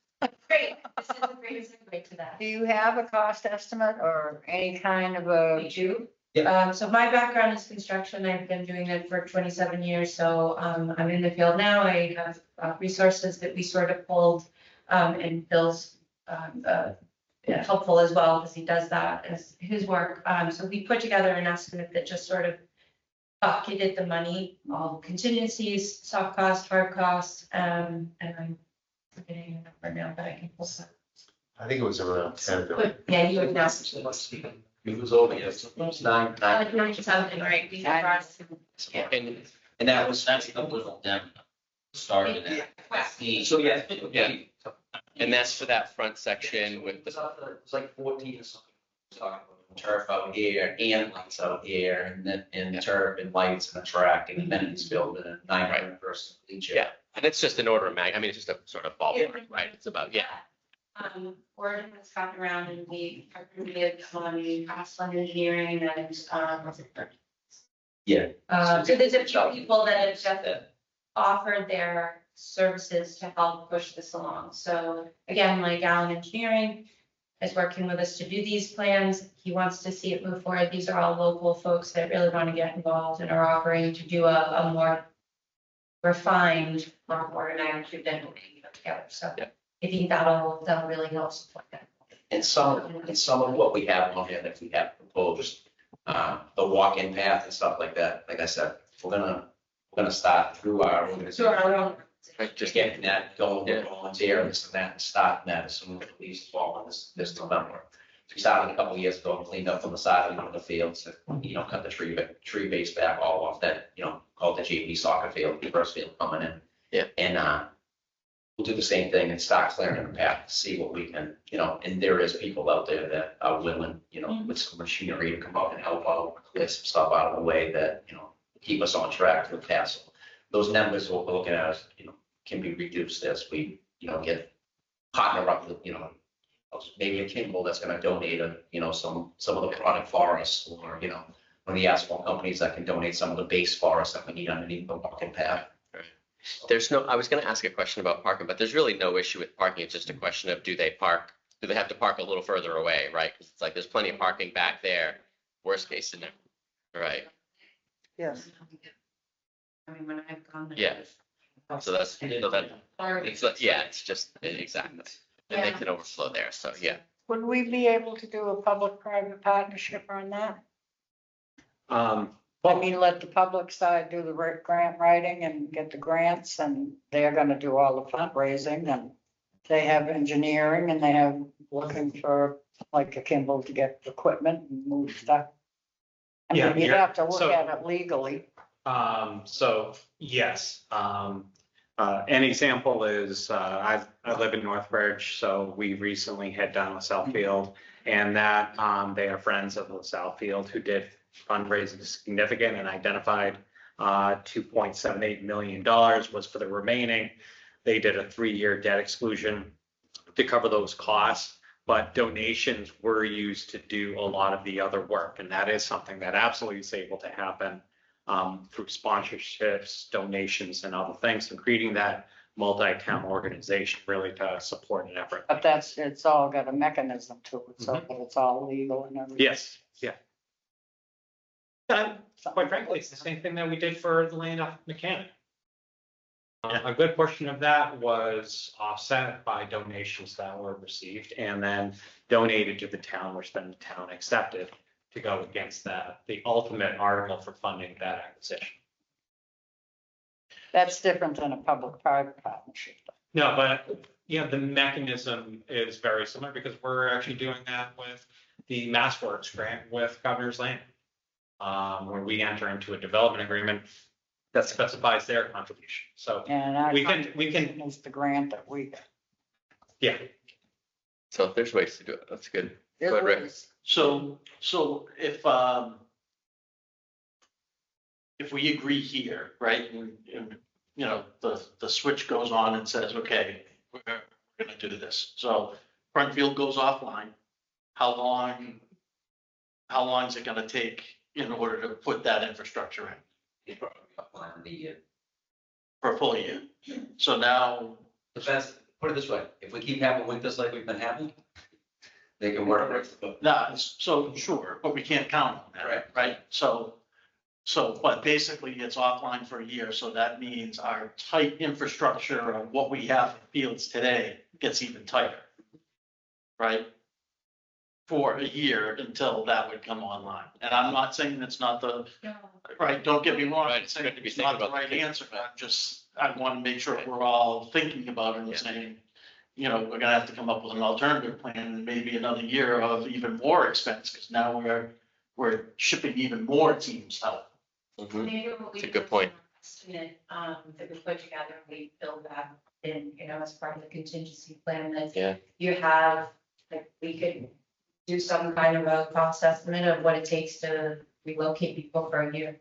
Great, this is a great segue to that. Do you have a cost estimate or any kind of a? We do. So my background is construction. I've been doing it for 27 years. So I'm in the field now. I have resources that we sort of pulled, and Bill's helpful as well because he does that as his work. So we put together an estimate that just sort of bucketed the money, all contingencies, soft costs, hard costs, and I'm forgetting a number now, but I can pull that. I think it was around 10 billion. Yeah, you would know. It was over, yes, it's nine. Like something, right? We have ours. Yeah. And that's a little them started at. So, yeah. And that's for that front section with It's the, like 14 or something. Talking about turf out here and lights out here and turf and lights and a track and amenities building and 900 person bleacher. yeah, and it's just an order of it's just a sort of ballpark, right? It's about, Word has gotten around and we agreed on Aslan Engineering and, Yeah. so there's a few people that have just offered their services to help push this along. So again, like Allen Engineering is working with us to do these plans. He wants to see it move forward. These are all local folks that really want to get involved and are offering to do a more refined, more organized than what we put together. So I think that'll really help support that. And some of what we have on here that we have proposed, the walk-in path and stuff like that, like I said, we're gonna start through our organization. Just getting that going with volunteers and that, and starting that as soon as the leaves fall this November. So we started a couple of years ago and cleaned up on the side of one of the fields, and, cut the tree base back all off that, called the JV soccer field, the first field coming in. Yeah. And, we'll do the same thing and start clearing the path, to see what we can, and there is people out there that are willing, with some machinery to come up and help out, clear some stuff out of the way that, keep us on track to the task. Those numbers we're looking at, can be reduced as we, get partner up with, maybe a Kimball that's gonna donate some of the product for us, or, one of the asphalt companies that can donate some of the base for us that we need underneath the walking path. I was gonna ask a question about parking, but there's really no issue with parking. It's just a question of, do they have to park a little further away, right? Because it's like, there's plenty of parking back there, worst case scenario, right? Yes. I mean, when I've gone there. Yeah. So that's, it's just, exactly. And they can overflow there, so, yeah. Would we be able to do a public-private partnership on that? I mean, let the public side do the grant writing and get the grants, and they're gonna do all the fundraising, and they have engineering, and they have looking for like a Kimball to get equipment and move stuff. I mean, you'd have to look at it legally. So yes, an example is, I live in Northbridge, so we recently had done LaSalle Field, and that, they are friends of LaSalle Field who did fundraising significant and identified $2.78 million was for the remaining. they did a 3-year debt exclusion to cover those costs. But donations were used to do a lot of the other work. And that is something that absolutely is able to happen through sponsorships, donations, and other things, and creating that multi-town organization really to support an effort. But it's all got a mechanism to it, so that it's all legal and everything. Yes, yeah. Quite frankly, it's the same thing that we did for the land off Mechanic. A good portion of that was offset by donations that were received and then donated to the town, which then the town accepted to go against that, the ultimate article for funding that acquisition. That's different than a public-private partnership. No, but yeah, the mechanism is very similar because we're actually doing that with the MassWorks grant with Governor's Land. Where we enter into a development agreement that specifies their contribution. So And our we can, contribution is the grant that we got. yeah, So there's ways to do it. That's good. Go ahead, Rick. So if we agree here, right, and, you know, the switch goes on and says, okay, we're gonna do this. So front field goes offline. How long is it gonna take in order to put that infrastructure in It's probably upline the year. for a full year? So now, Depends, put it this way, if we keep having winters like we've been having, they can work right through. so sure, but we can't count on that, right? So, but basically it's offline for a year, so that means our tight infrastructure of what we have in fields today gets even tighter. Right? For a year until that would come online. And I'm not saying it's not the, right, don't get me wrong, Right, I'm it's saying good to be it's not thinking the about the right future. answer, I want to make sure we're all thinking about it and Yeah. saying, you know, we're gonna have to come up with an alternative plan and maybe another year of even more expense, because now we're shipping even more teams out. Mhm. Maybe what we That's a do good is point. an estimate, that we put together, we build that in, you know, as part of the contingency plan that Yeah. you have, like, we could do some kind of a cost estimate of what it takes to relocate people for a year.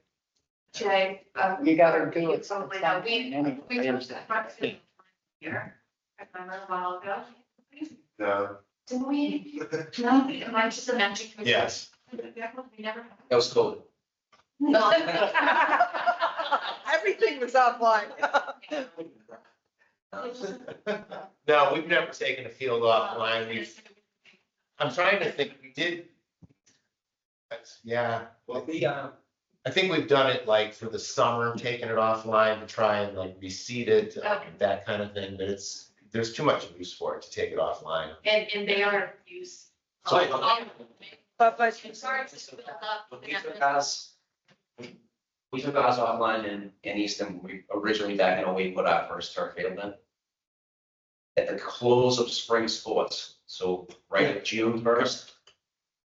Jay. You gotta do it. Something at some like that. We, point anyway. we just front field here. I remember a while ago. No. Didn't we? No, am I just imagining? Yes. We never. That was cool. No. Everything was offline. No, we've never taken a field offline. I'm trying to think, we did. Yeah, well, I think we've done it like for the summer, taking it offline to try and like reseed it, that kind of thing, but there's too much use for it to take it offline. And they are used. So- But I'm sorry to build up. We took ours offline in Easton, we originally back in 08 put our first turf field in. At the close of spring sports, so right at June 1st,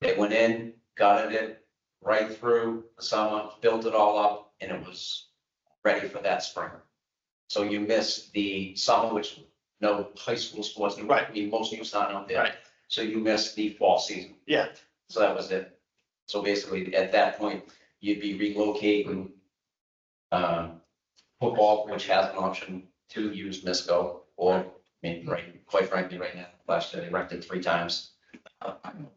they went in, gutted it, right through the summer, built it all up, and it was ready for that spring. So you missed the summer, which no high school sports, Right. I mean, most of you not out there. Right. So you missed the fall season. Yeah. So that was it. So basically, at that point, you'd be relocating football, which has an option to use Misco, or, I mean, right, quite frankly, right now, last year they rented 3 times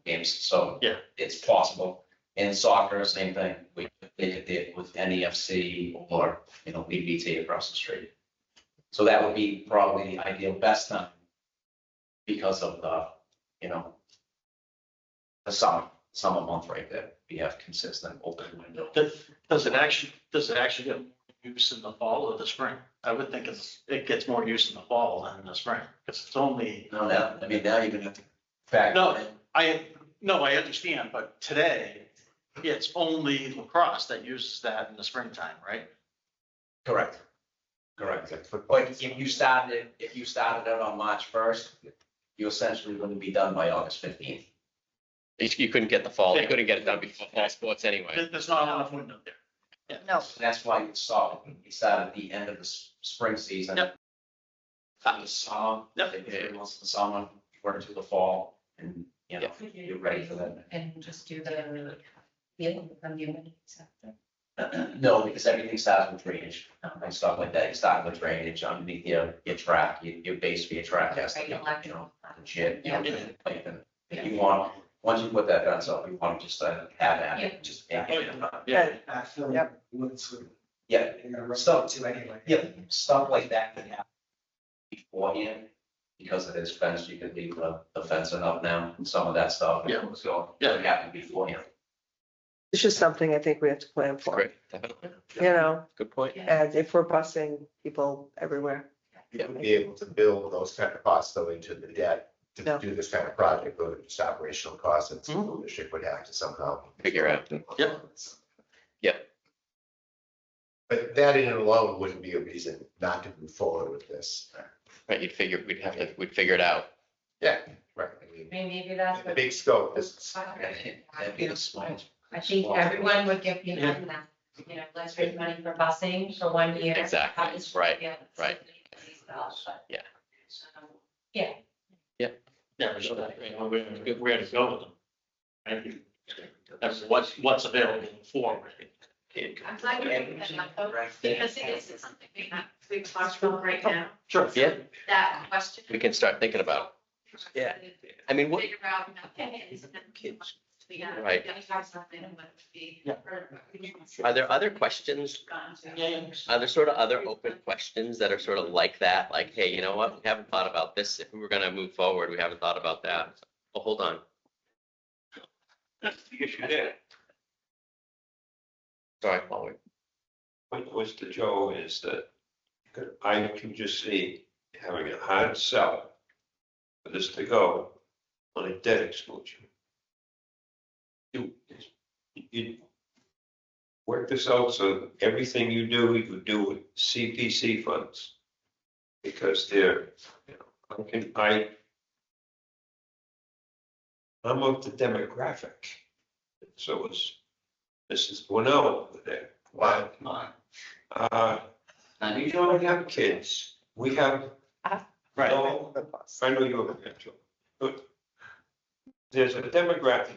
games, so Yeah. it's possible. In soccer, same thing. They could do it with NEFC or, you know, BBT across the street. So that would be probably the ideal best time because of the, you know, the summer month right there. We have consistent open window. Does it actually get more use in the fall or the spring? I would think it gets more use in the fall than in the spring, because it's only. No, now, I mean, now you're gonna have to factor in. I understand, but today, it's only lacrosse that uses that in the springtime, right? Correct. Correct. But if you started it on March 1st, you essentially wouldn't be done by August 15th. You couldn't get the fall, you couldn't get it done before fall sports anyway. There's not enough window there. No, So that's why you saw it. You started at the end of the spring season. Yep. Got the summer, Yep. they did most of the summer, work through the fall, and, you know, you're ready for that. And just do the feeling from the amenities after. No, because everything starts with drainage and stuff like that. You start with drainage underneath your track, your base for your track has to be, legit. If you want, once you put that fence up, you want to just add at it, just make it. Yeah. Backfill. Yep. Woods with. Yeah, You're gonna run Stuff- into anyway. yeah, stuff like that can happen beforehand. Because of this fence, you could leave the fencing up now, and some of that stuff. Yeah. So, Yeah. it happened beforehand. It's just something I think we have to plan for, Great, definitely. you know, Good point. and if we're busing people everywhere. You would be able to build those kind of costs though into the debt to No. do this kind of project, those are just operational costs that the school district would have to somehow. Figure out. Yep. Yep. But that in and alone wouldn't be a reason not to move forward with this. Right, we'd figure it out. Yeah, right. I mean, I mean, maybe that's the what. big scope is. That'd be the smallest. I think everyone would get behind that, you know, let's raise money for busing for 1 year. Exactly, That is- right, yeah, right. but- Yeah. Yeah, Yeah, so that, you know, where to go with them. Thank you. That's what's available for. I'm glad you're bringing that up, though, because it is something we've talked about right now, Sure. Yeah, that question. we can start thinking about it. Yeah. I mean, what, Figure out, okay, and then Kids. we got. Right. we gotta have something that would be. Yeah. are there other questions? Yeah. Are there sort of other open questions that are sort of like that? Like, hey, you know what? We haven't thought about this. If we were gonna move forward, we haven't thought about that. Oh, hold on. That's the issue there. Sorry, Paul. Point was to Joe is that I can just see having a hard sell for this to go on a debt exclusion. You work this out so everything you do, you would do with CPC funds. Because they're, I'm of the demographic. So it's, this is going out over there. Why? We don't have kids. We have, Right. no, I know you have a grandchild, but there's a demographic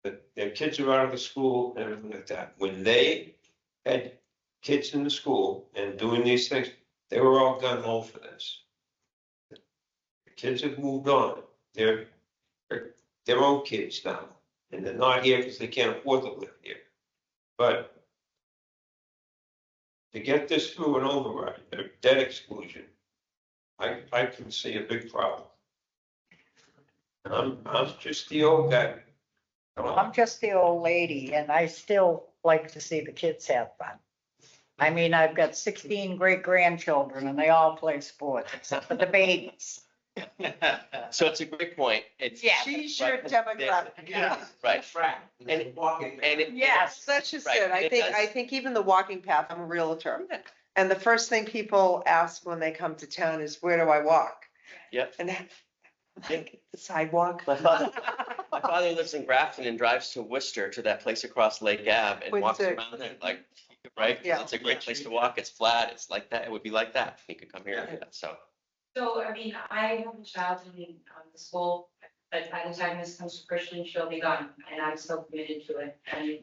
that their kids are out of the school and everything like that. When they had kids in the school and doing these things, they were all gung ho for this. The kids have moved on. They're their own kids now, and they're not here because they can't afford to live here. But to get this through an override, a debt exclusion, I can see a big problem. I'm just the old guy. I'm just the old lady and I still like to see the kids have fun. I mean, I've got 16 great grandchildren and they all play sports except for the babies. So it's a great point. It's. Yeah. She's your demographic. Yeah, right. And it. Yes, that's just Right, it. I it think, does. I think even the walking path, I'm a realtor. And the first thing people ask when they come to town is, where do I walk? Yep. And I think the sidewalk. My father lives in Grafton and drives to Worcester to that place across Lake Ave and walks Worcester. around there like, right? Yeah. It's a great place to walk. It's flat. It's like that. It would be like that. He could come here and do that. So. So, I mean, I have a child in the school, but by the time this comes to Christian, she'll be gone, and I'm still committed to it, and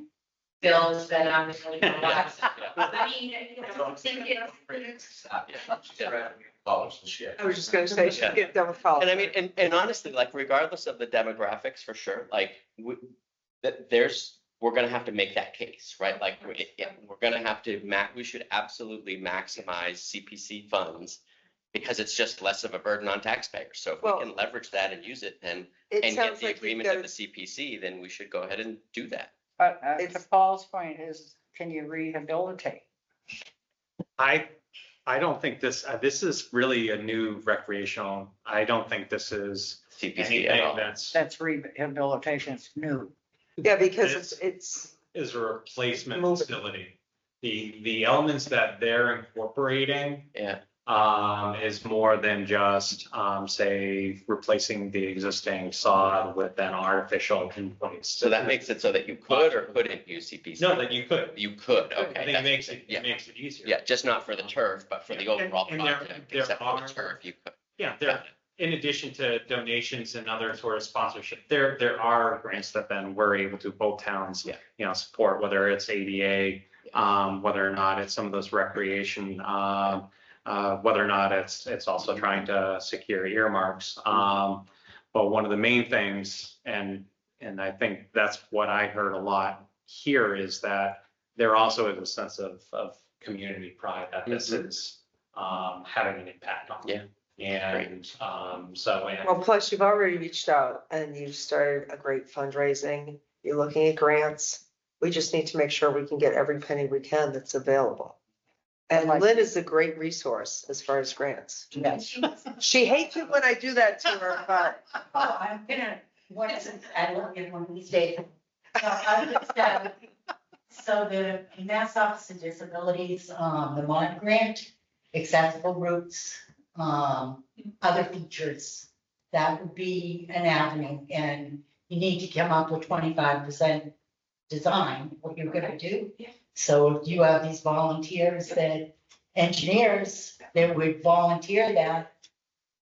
Bill's been on this one. I mean, you know, I think it's. College and shit. I was just gonna say, she'd get done with college. And I mean, and honestly, like regardless of the demographics, for sure, like we're gonna have to make that case, right? Like we're gonna have to we should absolutely maximize CPC funds because it's just less of a burden on taxpayers. So if we Well, can leverage that and use it and It get sounds the like you've agreement got of the to, CPC, then we should go ahead and do that. But to It's- Paul's point is, can you rehabilitate? I don't think this is really a new recreational. I don't think this is CPC at anything all. That's rehabilitation, it's new. yeah, because it's, is a replacement Moving. facility. The elements that they're incorporating Yeah. is more than just, say, replacing the existing sod with an artificial in place. So that makes it so that you could or couldn't use CPC. No, that you could. You could, I okay. think it that's makes what it, I'm saying. it makes it easier. Yeah, just not for the turf, but for the Yeah, overall and there- project, there except for the are- turf, you could. Yeah, there, in addition to donations and other sort of sponsorship, there are grants that then we're able to, both towns, Yeah. support, whether it's ADA, whether or not it's some of those recreation, whether or not it's also trying to secure earmarks. But one of the main things, and I think that's what I heard a lot here, is that there also is a sense of community pride that this is having an impact on. Yeah. And and Well, plus you've already reached out and you've started a great fundraising. You're looking at grants. We just need to make sure we can get every penny we can that's available. And Lynn is a great resource as far as grants. Yes. She hates it when I do that to her, but Oh, I'm gonna, what is it, I love it one of these days. So the Mass Office of Disabilities, the MOD grant, accessible routes, other features, that would be an avenue, and you need to come up with 25% design, what you're gonna do. So if you have these volunteers engineers that would volunteer that,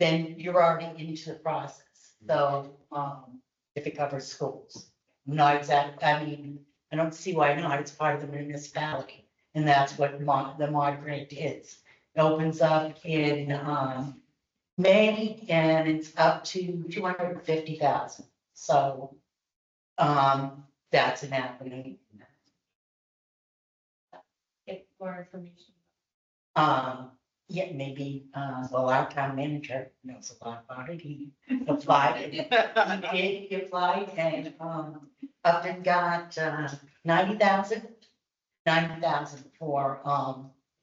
then you're already into the process. So, if it covers schools, not exact, I mean, I don't see why not, it's part of the municipality. And that's what the MOD grant is. It opens up in, May, and it's up to 250,000. So, that's an avenue. Get more information. Yeah, maybe, well, our town manager knows a lot about it. He applied, he applied, and, Upton got, 90,000 for,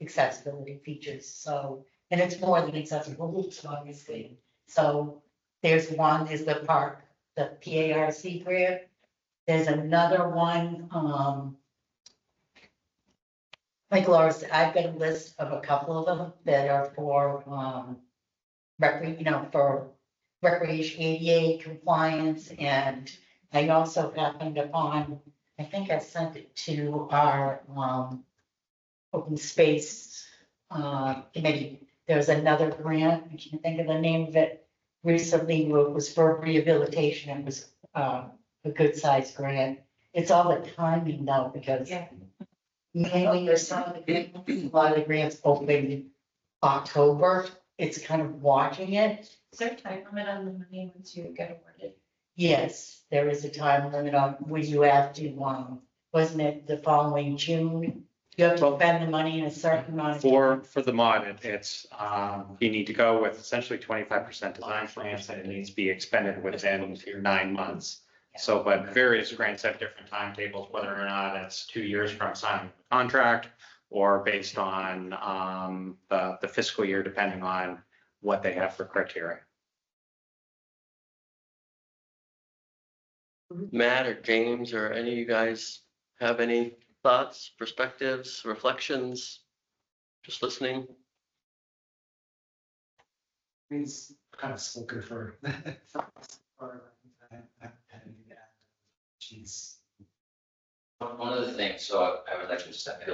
accessibility features, so, and it's more than accessible routes, obviously. So there's the park, the PARC grant. There's another one, like Laura said, I've got a list of a couple of them that are for, for recreation, ADA compliance, and I also happened upon, I think I sent it to our, open space, committee. There's another grant, I can't think of the name of it, recently, it was for rehabilitation, it was, a good sized grant. It's all the timing though, because mainly there's some of the, a lot of the grants open October, it's kind of watching it. Is there a time limit on the money once you get awarded? Yes, there is a time limit on when you have to, wasn't it the following June? You have to spend the money in a certain amount of time. for the mod, it's, you need to go with essentially 25% design plans, and it needs to be expended within 9 months. So, but various grants have different timetables, whether or not it's 2 years from signing the contract or based on the fiscal year, depending on what they have for criteria. Matt or James or any of you guys have any thoughts, perspectives, reflections? Just listening. He's kind of spoken for. She's. One of the things, so I was actually just at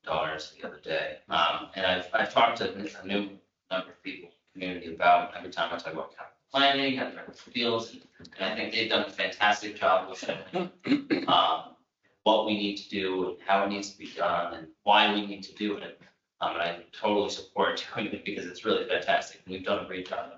daughters the other day, and I've talked to a new number of people in the community about, every time I talk about capital planning, I've talked about fields, and I think they've done a fantastic job with showing what we need to do, and how it needs to be done, and why we need to do it. And I totally support doing it because it's really fantastic. We've done a great job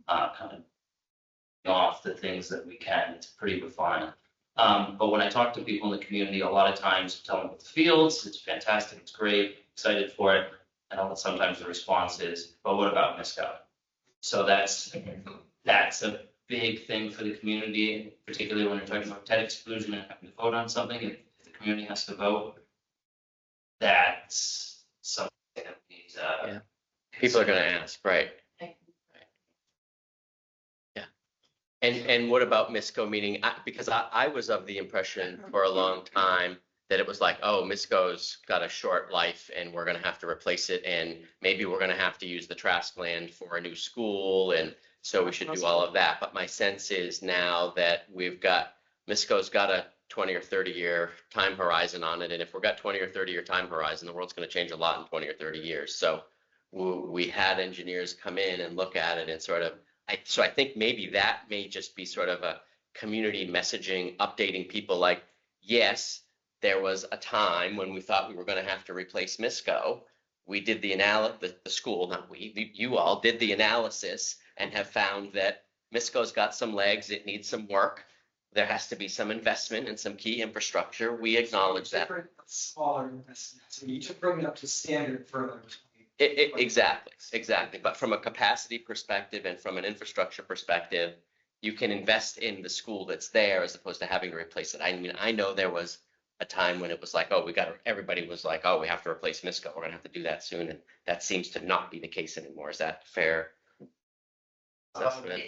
kind of off the things that we can. It's pretty refined. But when I talk to people in the community, a lot of times tell them about the fields, it's fantastic, it's great, excited for it. And sometimes the response is, but what about MISCO? So that's a big thing for the community, particularly when you're talking about TED exclusion and having to vote on something, if the community has to vote. That's something that needs, People are gonna ask, right? And what about MISCO meaning? Because I was of the impression for a long time that it was like, oh, MISCO's got a short life and we're gonna have to replace it, and maybe we're gonna have to use the Trask land for a new school, and so we should do all of that. But my sense is now that MISCO's got a 20 or 30 year time horizon on it, and if we've got 20 or 30 year time horizon, the world's gonna change a lot in 20 or 30 years. So we had engineers come in and look at it and sort of, so I think maybe that may just be sort of a community messaging, updating people like, yes, there was a time when we thought we were going to have to replace Misco. We did the school, not we, you all did the analysis and have found that Misco's got some legs, it needs some work. There has to be some investment and some key infrastructure. We acknowledge that. Smaller investments, so you should bring it up to standard for. Exactly. But from a capacity perspective and from an infrastructure perspective, you can invest in the school that's there as opposed to having to replace it. I mean, I know there was a time when it was like, oh, everybody was like, oh, we have to replace Misco. We're gonna have to do that soon. And that seems to not be the case anymore. Is that fair? assessment?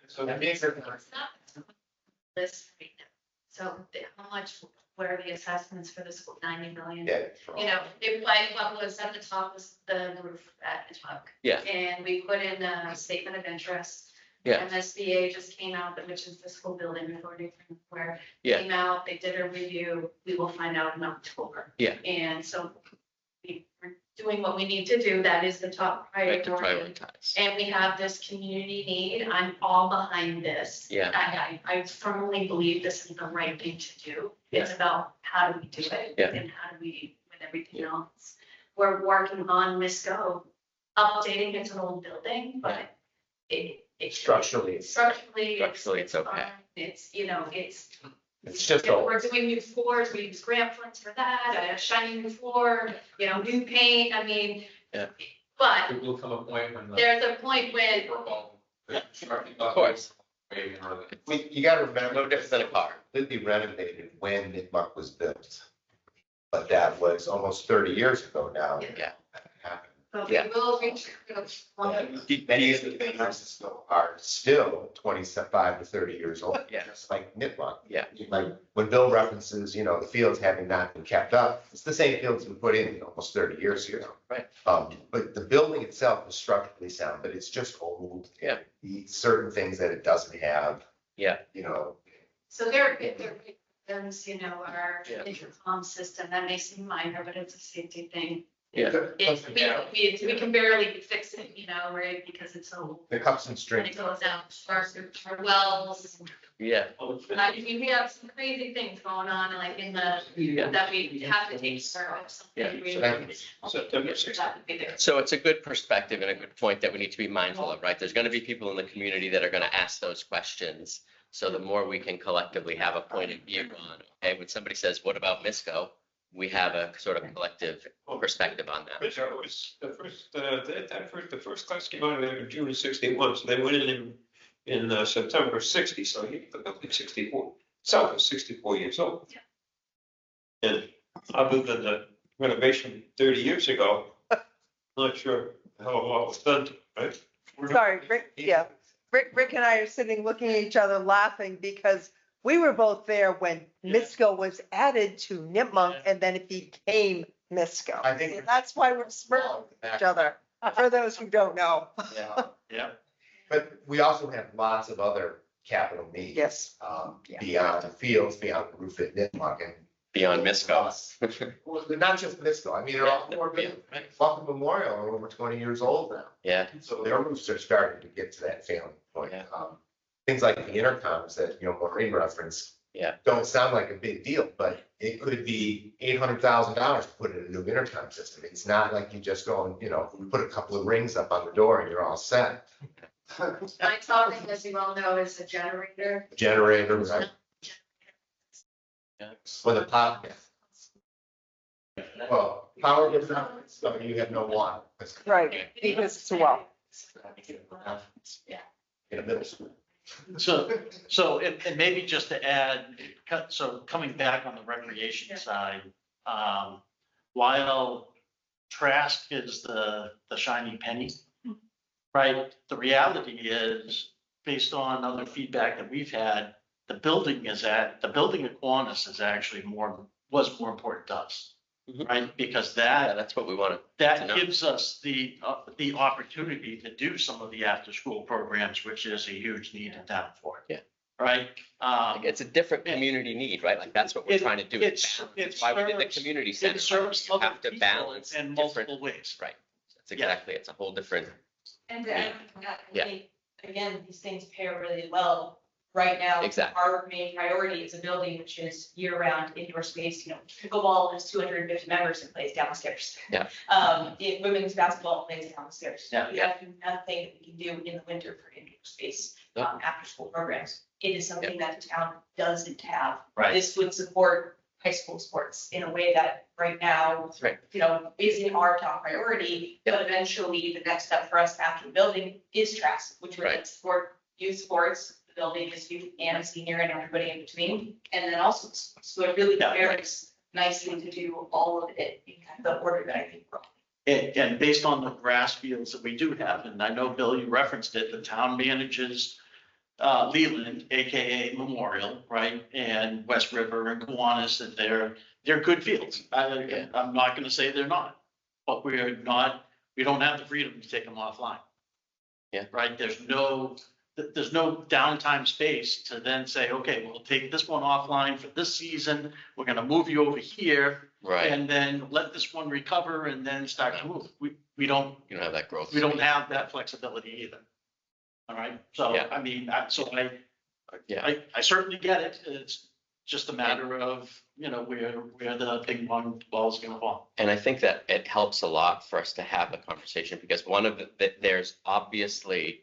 So that means that It's not this right now. So how much, what are the assessments for the school? 90 million? yeah, You know, if like what was at the top was the roof at Hitchcock. Yeah. And we put in a statement of interest. Yeah. MSBA just came out, which is the school building authority, where Yeah. came out, they did a review, we will find out in October. Yeah. And so we're doing what we need to do, that is the top Right, to priority. prioritize. And we have this community need, I'm all behind this. Yeah. I firmly believe this is the right thing to do. It's about how do we do it? Yeah. And how do we, with everything else. We're working on Misco, updating, it's an old building, but it structurally, structurally, Structurally, it's okay. fine. It's, you know, it's. it's just If old. we're doing new floors, we use grant funds for that, a shiny new floor, you know, new paint, I mean. Yeah. But There will come a point when. there's a point when, Of course. You gotta remember. No different than a car. Completely renovated when Nipmuc was built. But that was almost 30 years ago now. Yeah. but we Yeah. will reach, one Many of the buildings are still 25 to 30 years old. Yeah. Just like Nipmuc. Yeah. Like when Bill references, the fields having not been kept up, it's the same fields we put in almost 30 years ago. Right. But the building itself is structurally sound, but it's just old. Yeah. Certain things that it doesn't have. Yeah. So there items, our Yeah. intercom system, that may seem minor, but it's a safety thing. Yeah. We can barely fix it, right, because it's old. The cups and When strings. it goes out, our wells, Yeah. I mean, we have some crazy things going on, like in the, that we have to take care of something. September 6th. That would be there. So it's a good perspective and a good point that we need to be mindful of, right? There's going to be people in the community that are going to ask those questions. So the more we can collectively have a point of view on, okay, when somebody says, what about Misco? We have a sort of collective perspective on that. It was the first class came out of June of 61, so they went in September 60, so the building 64, itself was 64 years old. And other than the renovation 30 years ago, not sure how a lot was done, to it, right? Sorry, Rick, yeah. Rick and I are sitting looking at each other laughing because we were both there when Misco was added to Nipmuc and then it became Misco. I think- And that's why we're smirking at each other, for those who don't know. Yeah. But we also have lots of other capital needs. Yes. Yeah. Beyond the fields, beyond the roof at Nipmuc and. Beyond Misco. Well, they're not just Misco. I mean, they're all more, Buckle Memorial are over 20 years old now. Yeah. So their roofs are starting to get to that failing point. Yeah. Things like the intercoms that, Maureen referenced. Yeah. Don't sound like a big deal, but it could be $800,000 to put in a new intercom system. It's not like you just go and, put a couple of rings up on the door and you're all set. My topic, as you all know, is a generator. Generator, right? Yeah. For the pop. Well, power goes out, so you have no water. Right, because it's a well. Yeah. In a middle school. And maybe just to add, so coming back on the recreation side, while Trask is the shiny penny, right? The reality is, based on other feedback that we've had, the building at Kiwanis is actually was more important to us, right? Because Yeah, that's what we want to. that know. gives us the opportunity to do some of the after-school programs, which is a huge need in town for. Yeah. Right? It's a different community need, right? Like that's what we're trying to do. That's why we did the community center. It serves You other have to people balance in different, multiple ways. right? That's exactly, it's a whole different, And Yeah. again, these things pair really well Right now, Exactly. our main priority is a building which is year-round indoor space, pickleball has 250 members and plays downstairs. Yeah. Women's basketball plays downstairs. Yeah. We have nothing that we can do in the winter for indoor space, after-school programs. It is something that the town doesn't have. Right. This would support high school sports in a way that right now, That's right. isn't our top priority. But eventually, the next step for us after the building is TRAS, which would Right. support youth sports. The building is youth and senior and everybody in between, and then also, so it really Yeah. pairs nicely to do all of it in kind of the order that I think we're on. And based on the grass fields that we do have, and I know, Bill, you referenced it, the town manages Leland, AKA Memorial, right? And West River and Kiwanis, and they're good fields. I'm not gonna say they're not, but we don't have the freedom to take them offline. Yeah. Right? There's no downtime space to then say, okay, we'll take this one offline for this season. We're gonna move you over here. Right. And then let this one recover and then start to move. We don't You don't have that growth. we don't have that flexibility either. All right, so, Yeah. I mean, Yeah. I certainly get it. It's just a matter of, where the ping pong ball is gonna fall. And I think that it helps a lot for us to have the conversation because there's obviously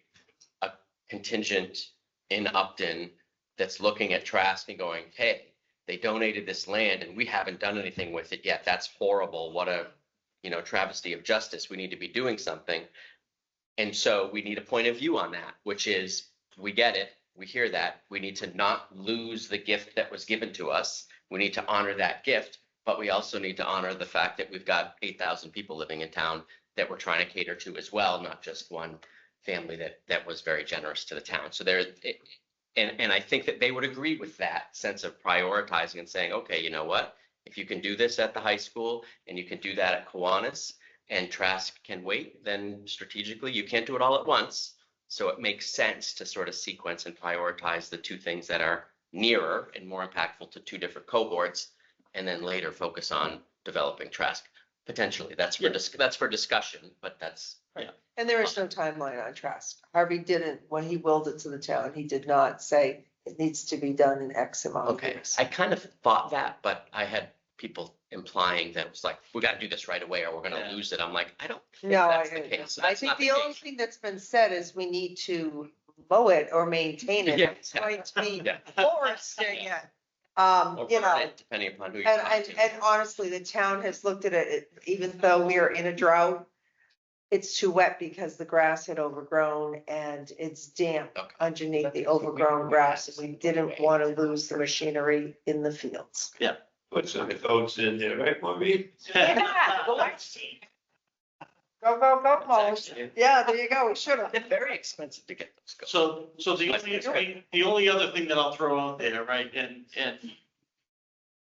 a contingent in Upton that's looking at Trask and going, hey, they donated this land and we haven't done anything with it yet. That's horrible. What a, travesty of justice. We need to be doing something. And so we need a point of view on that, which is, we get it. We hear that. We need to not lose the gift that was given to us. We need to honor that gift, but we also need to honor the fact that we've got 8,000 people living in town that we're trying to cater to as well, not just one family that was very generous to the town. So and I think that they would agree with that sense of prioritizing and saying, okay, you know what? If you can do this at the high school and you can do that at Kiwanis and Trask can wait, then strategically you can't do it all at once. So it makes sense to sort of sequence and prioritize the two things that are nearer and more impactful to two different cohorts, and then later focus on developing Trask. Potentially, that's for discussion, but that's. Right. And there is no timeline on Trask. Harvey didn't, when he willed it to the town, he did not say it needs to be done in X amount of Okay, years. I kind of thought that, but I had people implying that it was like, we got to do this right away or we're going to lose it. I'm like, I don't think No, that's the case. I That's think not the only case. thing that's been said is we need to mow it or maintain it. Yeah, It's going to be Yeah. foresting it. Or burn it, depending upon who you talk to. And honestly, the town has looked at it, even though we are in a drought. It's too wet because the grass had overgrown and it's damp Okay. underneath the overgrown grass. And we didn't want to lose the machinery in the fields. Put some votes in there, right, Maureen? Go, go, go, It's Paul. actually- Yeah, there you go. We should have. They're very expensive to get those going. So the only other thing that I'll throw out there, right, and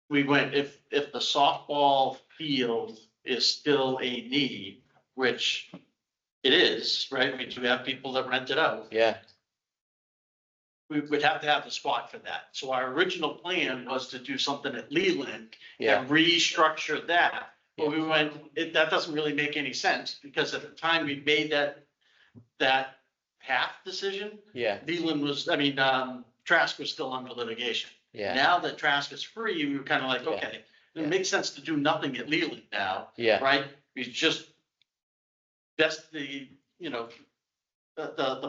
we went, if the softball field is still a need, which it is, right, we do have people that rent it out. Yeah, We would have to have the spot for that. So our original plan was to do something at Leland yeah, and restructure that. But we went, that doesn't really make any sense because at the time we made that path decision, yeah, Leland was, Trask was still under litigation. yeah, Now that Trask is free, we were kind of like, Yeah. okay, Yeah. it makes sense to do nothing at Leland now, yeah, right? We just, that's the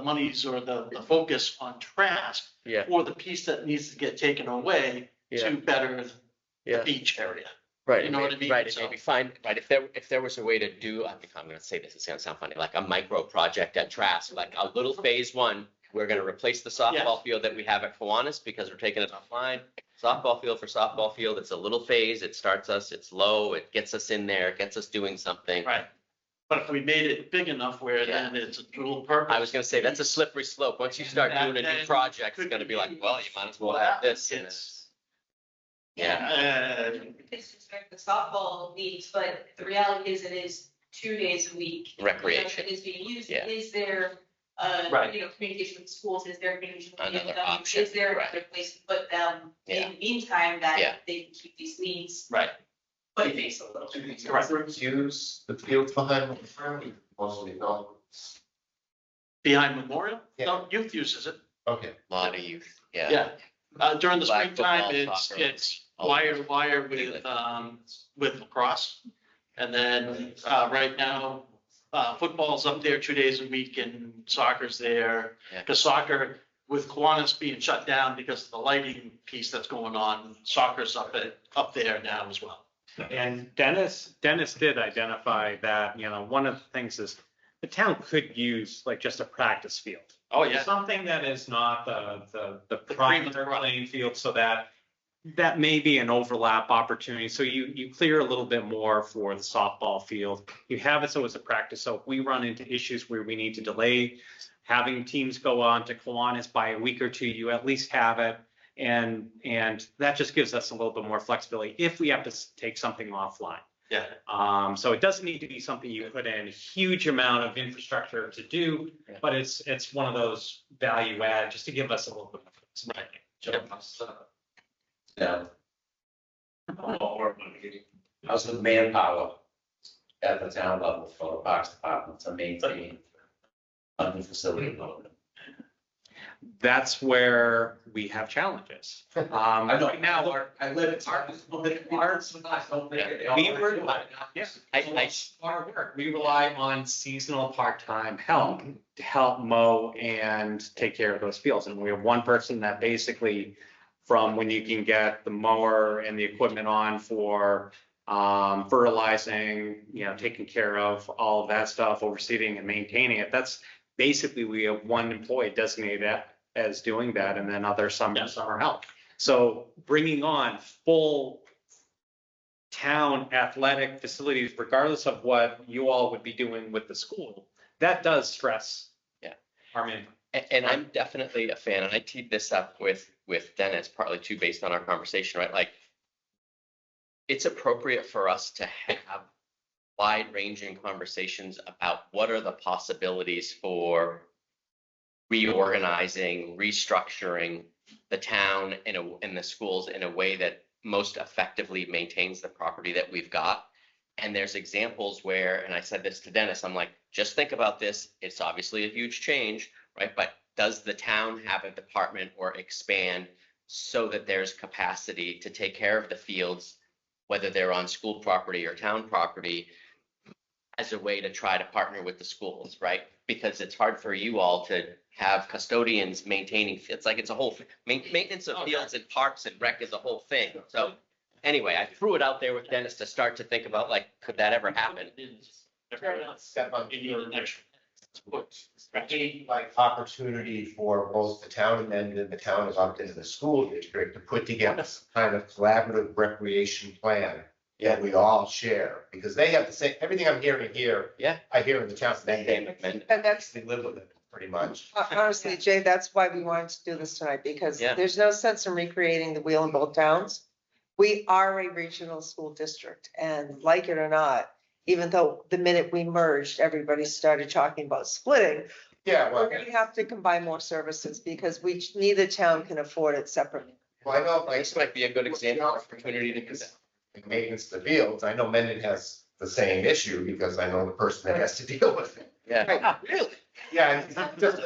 monies or the focus on Trask yeah, or the piece that needs to get taken away yeah, to better the yeah. beach area. Right. You know what I mean? Right, it So- may be fine, right, if there was a way to do, I'm gonna say this, it's gonna sound funny, like a micro project at Trask, like a little phase one, we're gonna replace the softball field that we have at Kiwanis because we're taking it offline. Softball field for softball field, it's a little phase, it starts us, it's low, it gets us in there, it gets us doing something. Right. But if we made it big enough where then it's a dual purpose. I was gonna say, that's a slippery slope, once you start doing a Then new project, it's could gonna be like, be- well, you might as well have this. And Yeah, Disrespect the softball needs, but the reality is it is 2 days a week. Recreation. It is being used. Yeah. Is there, Right. communication with schools? Is there communication with Another them? option, Is there right. another place to put them Yeah. in the meantime Yeah. that they can keep these needs, Right. but face a little? Do these groups use the fields behind the firm? Mostly don't. Behind Memorial? Yeah. No, youth uses it. Okay. lot of youth, Yeah, during the Flag springtime, football, it's, soccer, it's all wire to those. wire with lacrosse. And then, right now, football's up there 2 days a week and soccer's there. Yeah. Because soccer, with Kiwanis being shut down because of the lighting piece that's going on, soccer's up there now as well. And Dennis did identify that, one of the things is the town could use like just a practice field. Oh, yeah. Something that is not the cream of the primary crop. playing field, so that may be an overlap opportunity. So you clear a little bit more for the softball field. You have it so it's a practice. So if we run into issues where we need to delay having teams go on to Kiwanis by a week or two, you at least have it. And that just gives us a little bit more flexibility if we have to take something offline. Yeah. So it doesn't need to be something you put in a huge amount of infrastructure to do, but it's one of those value add just to give us a little bit more flexibility. Yeah. How's the manpower at the town level for the parks department to maintain under facility development? That's where we have challenges. I know, Right now, I live in our work, we rely on seasonal part-time help to help mow and take care of those fields. And we have one person that basically, from when you can get the mower and the equipment on for fertilizing, taking care of all of that stuff, overseeing and maintaining it. That's basically, we have one employee designated as doing that, and then other summer help. So bringing on full town athletic facilities, regardless of what you all would be doing with the school, that does stress. Our manpower. And I'm definitely a fan, and I teed this up with Dennis, partly too, based on our conversation, right? Like, it's appropriate for us to have wide-ranging conversations about what are the possibilities for reorganizing, restructuring the town and the schools in a way that most effectively maintains the property that we've got. And there's examples where, and I said this to Dennis, I'm like, just think about this. It's obviously a huge change, right? But does the town have a department or expand so that there's capacity to take care of the fields, whether they're on school property or town property, as a way to try to partner with the schools, right? Because it's hard for you all to have custodians maintaining, it's like it's a whole, maintenance of fields and parks and rec is a whole thing. So anyway, I threw it out there with Dennis to start to think about, like, could that ever happen? Step on like opportunity for both the town of Mendon, the town of Upton, and the school district to put together some kind of collaborative recreation plan that we all share, because they have the same, everything I'm hearing here. Yeah. I hear in the town of Mendon. And that's, They live with it pretty much. honestly, Jay, that's why we wanted to do this tonight, because Yeah. there's no sense in recreating the wheel in both towns. We are a regional school district, and like it or not, even though the minute we merged, everybody started talking about splitting, Yeah, well, we're gonna have to combine more services because neither town can afford it separately. I know, like, This might be a good example, opportunity to do that. maintenance of the fields. I know Mendon has the same issue because I know the person that has to deal with it. Yeah. Right, really? Yeah, it's just,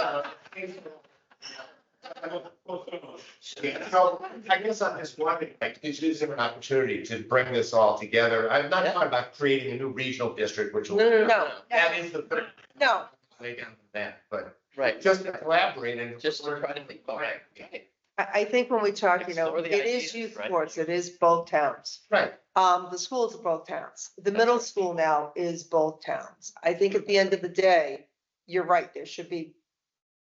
so I guess I'm just wondering, like, is there an opportunity to bring this all together? I'm not Yeah. talking about creating a new regional district, which will. No. That is the third No, way down that, but Right. just to collaborate and. Just to try to think about it. I think when we talk, Explore the it is ideas, youth right? sports, it is both towns. Right. The schools are both towns. The middle school now is both towns. I think at the end of the day, you're right, there should be.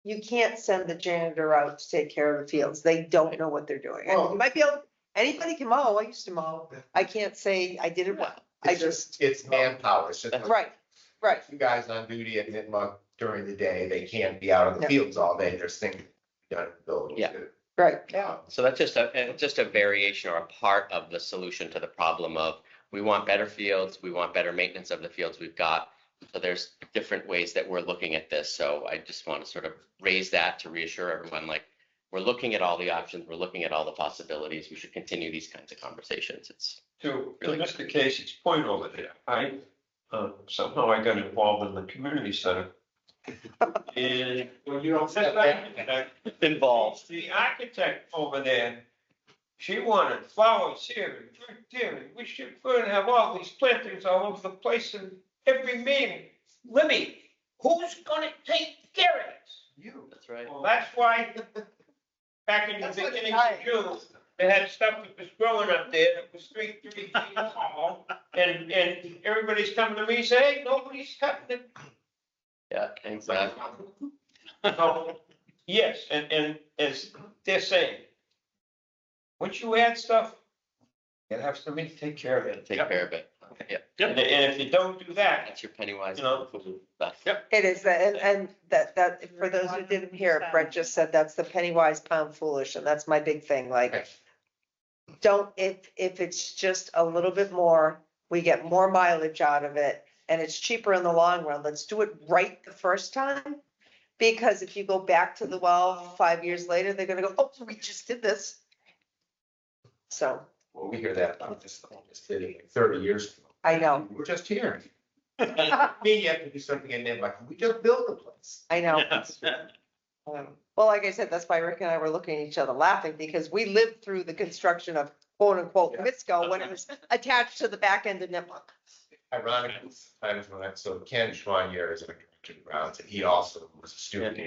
You can't send the janitor out to take care of the fields. They don't know what they're doing. And Well- you might be able, anybody can mow. I used to mow. I can't say I did it well. I just, It's manpower. It's just. right. You guys on duty at Nipmuc during the day, they can't be out in the Yeah. fields all day. There's things done in the building. Yeah. Right. So that's just a variation or a part of the solution to the problem of, we want better fields, we want better maintenance of the fields we've got. So there's different ways that we're looking at this. So I just want to sort of raise that to reassure everyone, like, we're looking at all the options, we're looking at all the possibilities. We should continue these kinds of conversations. It's To Really Mr. Casey's point over there, somehow I got involved in the community center And when you don't set Involved. the architect over there, she wanted flowers here and fruit there, and we should have all these plantings all over the place in every meeting. Libby, who's gonna take care of this? You. That's right. Well, that's why back in the That's what beginning I- of June, they had stuff that was growing up there that was 3 feet tall. And everybody's coming to me saying, hey, nobody's cutting it. Yeah, exactly. So, yes, and as they're saying, once you add stuff, you have somebody take care of it. Take care of it. Yeah, And if you don't do that, that's your penny wise. You know. Yep. It is, and that, for those who didn't hear, it, Brett just said that's the penny wise pound foolish, and that's my big thing, like. Don't, if it's just a little bit more, we get more mileage out of it, and it's cheaper in the long run, let's do it right the first time. Because if you go back to the well, 5 years later, they're gonna go, oh, we just did this. So, Well, we hear that about this, city 30 years ago. I know, We're just here. Me, you have to do something in there, like, we just built the place. I know. Well, like I said, that's why Rick and I were looking at each other laughing, because we lived through the construction of quote unquote Misco when it was attached to the back end of Nipmuc. Ironically, times when so Ken Schwanier is a director of grounds, and he also was a student.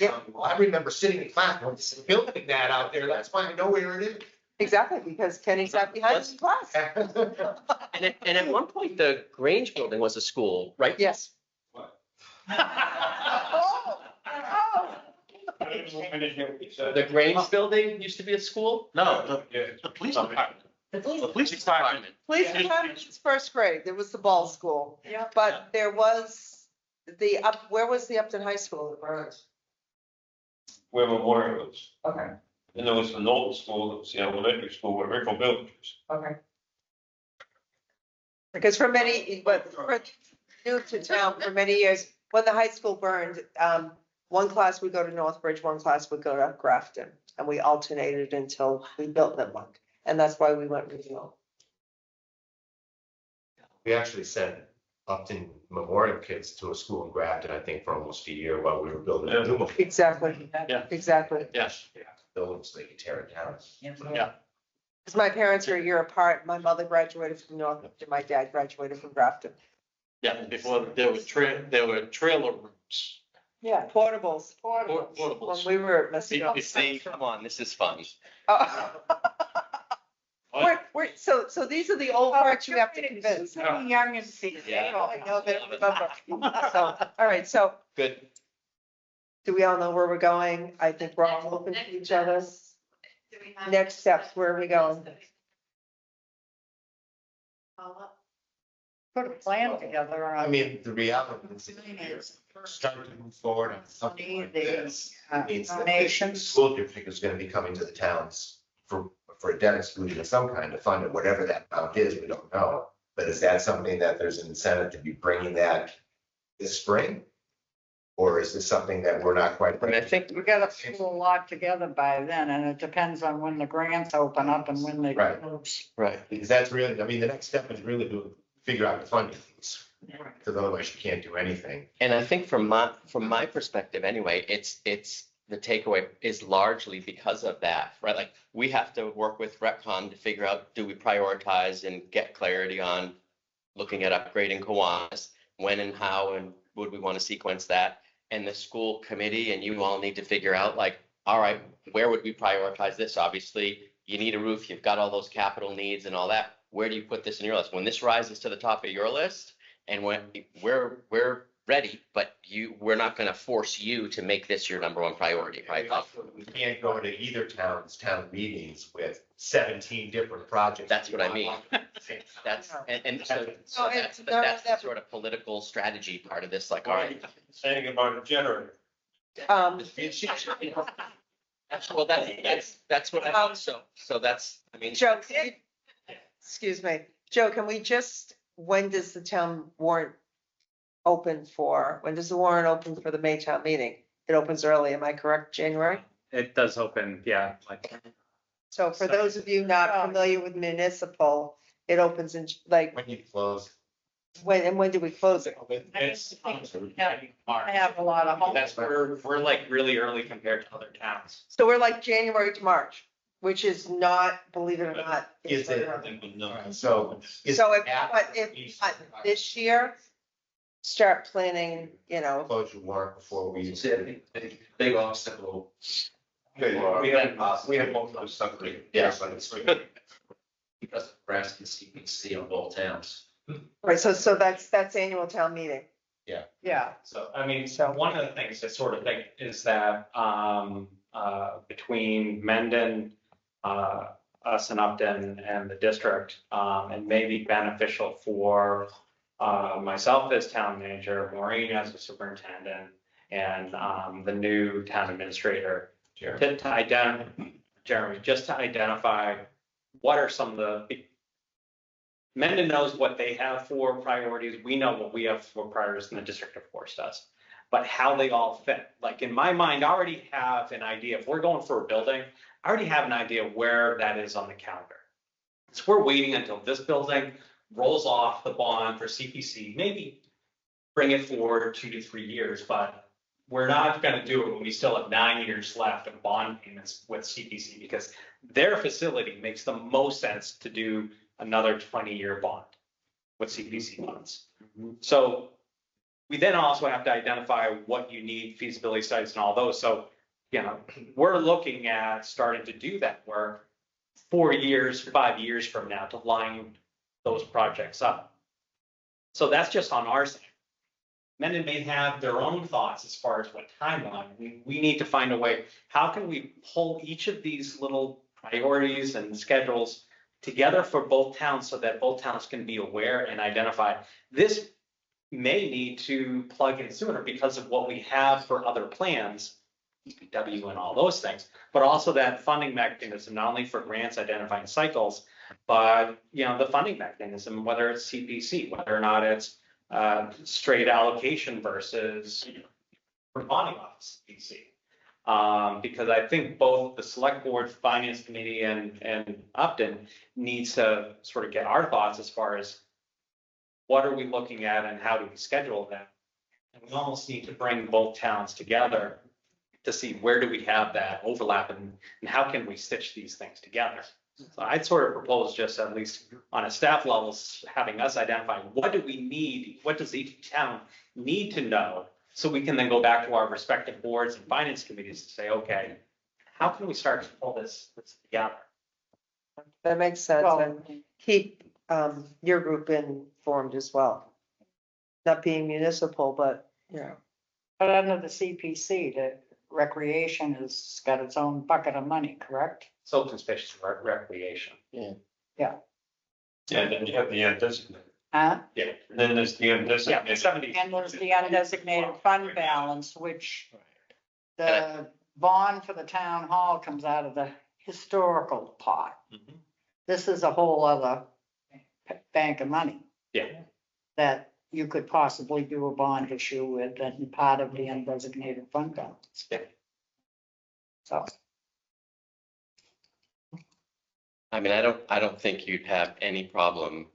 Yeah. Well, I remember sitting in class, when building that out there, that's why I know where it Exactly, because Kenny sat behind us in class. is. And at one point, the Grange building was a school, right? Yes. What? Oh, oh. I didn't hear what you said. The Grange building used to be a school? No, Yeah. the police department. The police- The police department. Police department was first grade, there was the ball school, Yeah. but there was where was the Upton High School that burned? Where Memorial is. Okay, And there was the Knowlton School, that was the elementary school where Rickle Village was. okay. Because for many, but for new to town for many years, when the high school burned, one class would go to Northbridge, one class would go to Grafton, and we alternated until we built them one. And that's why we went regional. We actually sent Upton Memorial kids to a school in Grafton, I think, for almost a year while we were building a new Exactly, Yeah. exactly. Yes. building, so they could tear it down. Yeah. Because my parents are a year apart. My mother graduated from Northbridge, my dad graduated from Grafton. Yeah, before there were trailer rooms. Yeah. Portables. When Portables. we were at See, Messina. See, come on, this is fun. So these are the old parts you have to convince. So young and see. Yeah. I know, they don't remember. So, all right, so Good. do we all know where we're going? I think we're all open to each other. Next steps, where are we going? Put a plan together. I mean, the reality is, if you're starting to move forward on something like this, it means that the Donations. school district is gonna be coming to the towns for a debt exclusion of some kind to fund it, whatever that amount is, we don't know. But is that something that there's an incentive to be bringing that this spring? Or is this something that we're not quite? I mean, I think We gotta pull a lot together by then, and it depends on when the grants open up and when they Right. close. right. Because that's really, I mean, the next step is really to figure out the funding piece, because otherwise you can't do anything. And I think from my perspective anyway, it's the takeaway is largely because of that, right? Like we have to work with Retcon to figure out, do we prioritize and get clarity on looking at upgrading Kiwanis, when and how and would we want to sequence that? And the school committee and you all need to figure out like, all right, where would we prioritize this? Obviously, you need a roof, you've got all those capital needs and all that. Where do you put this in your list? When this rises to the top of your list and when we're ready, but we're not going to force you to make this your number one priority, right? We can't go to either town meetings with 17 different projects. That's what I mean. That's, and so that's the sort of political strategy part of this, like, all right. Saying about a generator. Um, Well, that's what I mean. So that's, I mean. Joe, excuse me, Joe, can we just, when does the town warrant open for, when does the warrant open for the May town meeting? It opens early, am I correct, January? It does open, yeah, like. So for those of you not familiar with municipal, it opens in like, When you close, when do we close it? It's, I have a lot of hope. That's where we're like really early compared to other towns. So we're like January to March, which is not, believe it or not. Is it- No. So. is So if, that- but if this year, start planning, Close your warrant before we. It's a big obstacle. We have most of the stuff. Yeah. Because of Nebraska and CPC on both towns. right, so that's annual town meeting. Yeah, So, I mean, So- one of the things I sort of think is that, between Mendon, us and Upton and the district, it may be beneficial for, myself as town manager, Maureen as a superintendent, and, the new town administrator, to identify, Jeremy, just to identify what are some of the, Mendon knows what they have for priorities. We know what we have for priorities, and the district, of course, does. But how they all fit, like in my mind, I already have an idea. If we're going for a building, I already have an idea where that is on the calendar. So we're waiting until this building rolls off the bond for CPC, maybe bring it forward 2 to 3 years, but we're not going to do it when we still have 9 years left of bond payments with CPC, because their facility makes the most sense to do another 20-year bond with CPC funds. So we then also have to identify what you need, feasibility studies and all those. So, we're looking at starting to do that work 4 years, 5 years from now to line those projects up. So that's just on our side. Mendon may have their own thoughts as far as what timeline. We need to find a way, how can we pull each of these little priorities and schedules together for both towns so that both towns can be aware and identify this may need to plug in sooner because of what we have for other plans, EPW and all those things, but also that funding mechanism, not only for grants identifying cycles, but the funding mechanism, whether it's CPC, whether or not it's straight allocation versus for bonding off CPC. Because I think both the select board, finance committee and Upton needs to sort of get our thoughts as far as what are we looking at and how do we schedule that? And we almost need to bring both towns together to see where do we have that overlap and how can we stitch these things together? So I'd sort of propose just at least on a staff level, having us identify what do we need, what does each town need to know? So we can then go back to our respective boards and finance committees to say, okay, how can we start to pull this together? That makes sense, Well- and keep your group informed as well. Not being municipal, but, but under the CPC, the recreation has got its own bucket of money, correct? So conspicuous for recreation. Yeah, then you have the undesignated. Huh? Yeah. And then there's the Yeah, undesignated. 70. And there's the undesignated fund balance, which the bond for the town hall comes out of the historical pot. Mhm. This is a whole other bank of money. Yeah. That you could possibly do a bond issue with and part of the undesignated fund balance. Yeah. So, I mean, I don't think you'd have any problem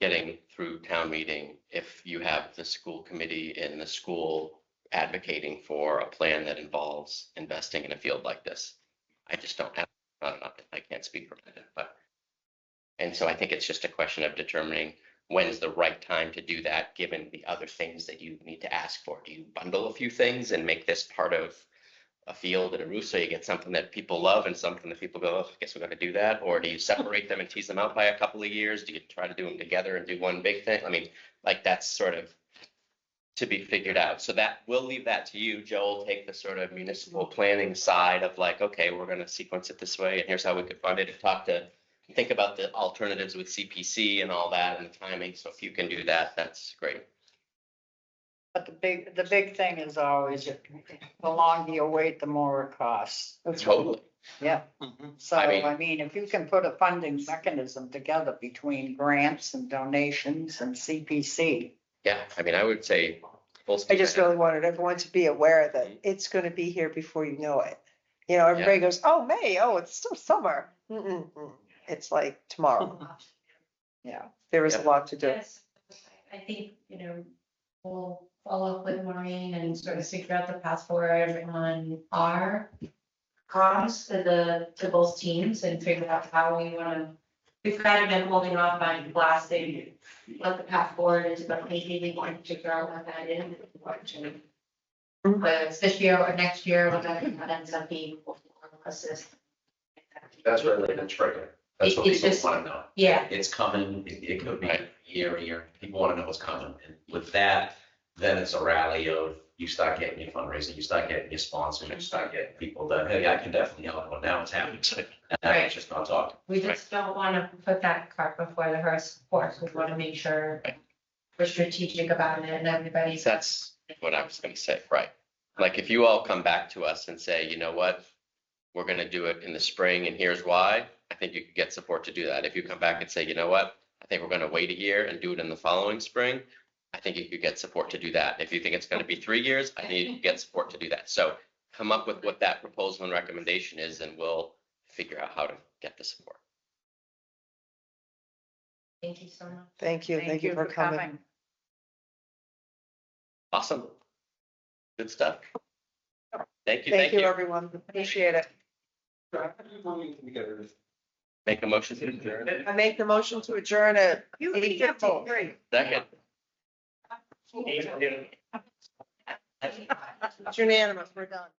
getting through town meeting if you have the school committee and the school advocating for a plan that involves investing in a field like this. I just don't have, not enough, I can't speak for it, but. And so I think it's just a question of determining when's the right time to do that, given the other things that you need to ask for. Do you bundle a few things and make this part of a field and a roof so you get something that people love and something that people go, oh, I guess we're going to do that? Or do you separate them and tease them out by a couple of years? Do you try to do them together and do one big thing? I mean, like that's sort of to be figured out. So that we'll leave that to you. Joe will take the sort of municipal planning side of like, okay, we're going to sequence it this way and here's how we could fund it and think about the alternatives with CPC and all that and the timing. So if you can do that, that's great. but the big thing is always, the longer you wait, the more it costs. Totally. Yeah. Mhm. So, I mean- if you can put a funding mechanism together between grants and donations and CPC. Yeah, I mean, I would say. full I speed just ahead. really wanted everyone to be aware that it's gonna be here before you know it. Everybody goes, oh, May, oh, it's still summer. It's like tomorrow. Yeah, there is a lot to do. Yes, I think, we'll follow up with Maureen and sort of figure out the path forward on our costs to both teams and figure out how we wanna. We've kind of been holding off on blasting, let the path forward into the maybe we want to figure out what that is. Whether it's this year or next year, whatever that ends up being, we'll assist. That's really the trigger. That's what It's people just- want to know. Yeah. It's coming, it could be a year, people want to know what's coming, and with that, then it's a rally of, you start getting your fundraising, you start getting your sponsors, you start getting people that, hey, I can definitely help, well, now it's happening, and Right. it's just not talking. We just don't wanna put that cart before the horse, we wanna make sure we're strategic about it and everybody's. That's what I was gonna say, right? Like, if you all come back to us and say, you know what, we're gonna do it in the spring and here's why, I think you could get support to do that. If you come back and say, you know what, I think we're gonna wait a year and do it in the following spring, I think you could get support to do that. If you think it's gonna be 3 years, I think you can get support to do that. So come up with what that proposal and recommendation is, and we'll figure out how to get the support. Thank you so much. Thank you for coming. Awesome. Good stuff. Thank you, Thank you, everyone, appreciate it. Make a motion to adjourn. I make the motion to adjourn at 8:53. Second. It's unanimous, we're done.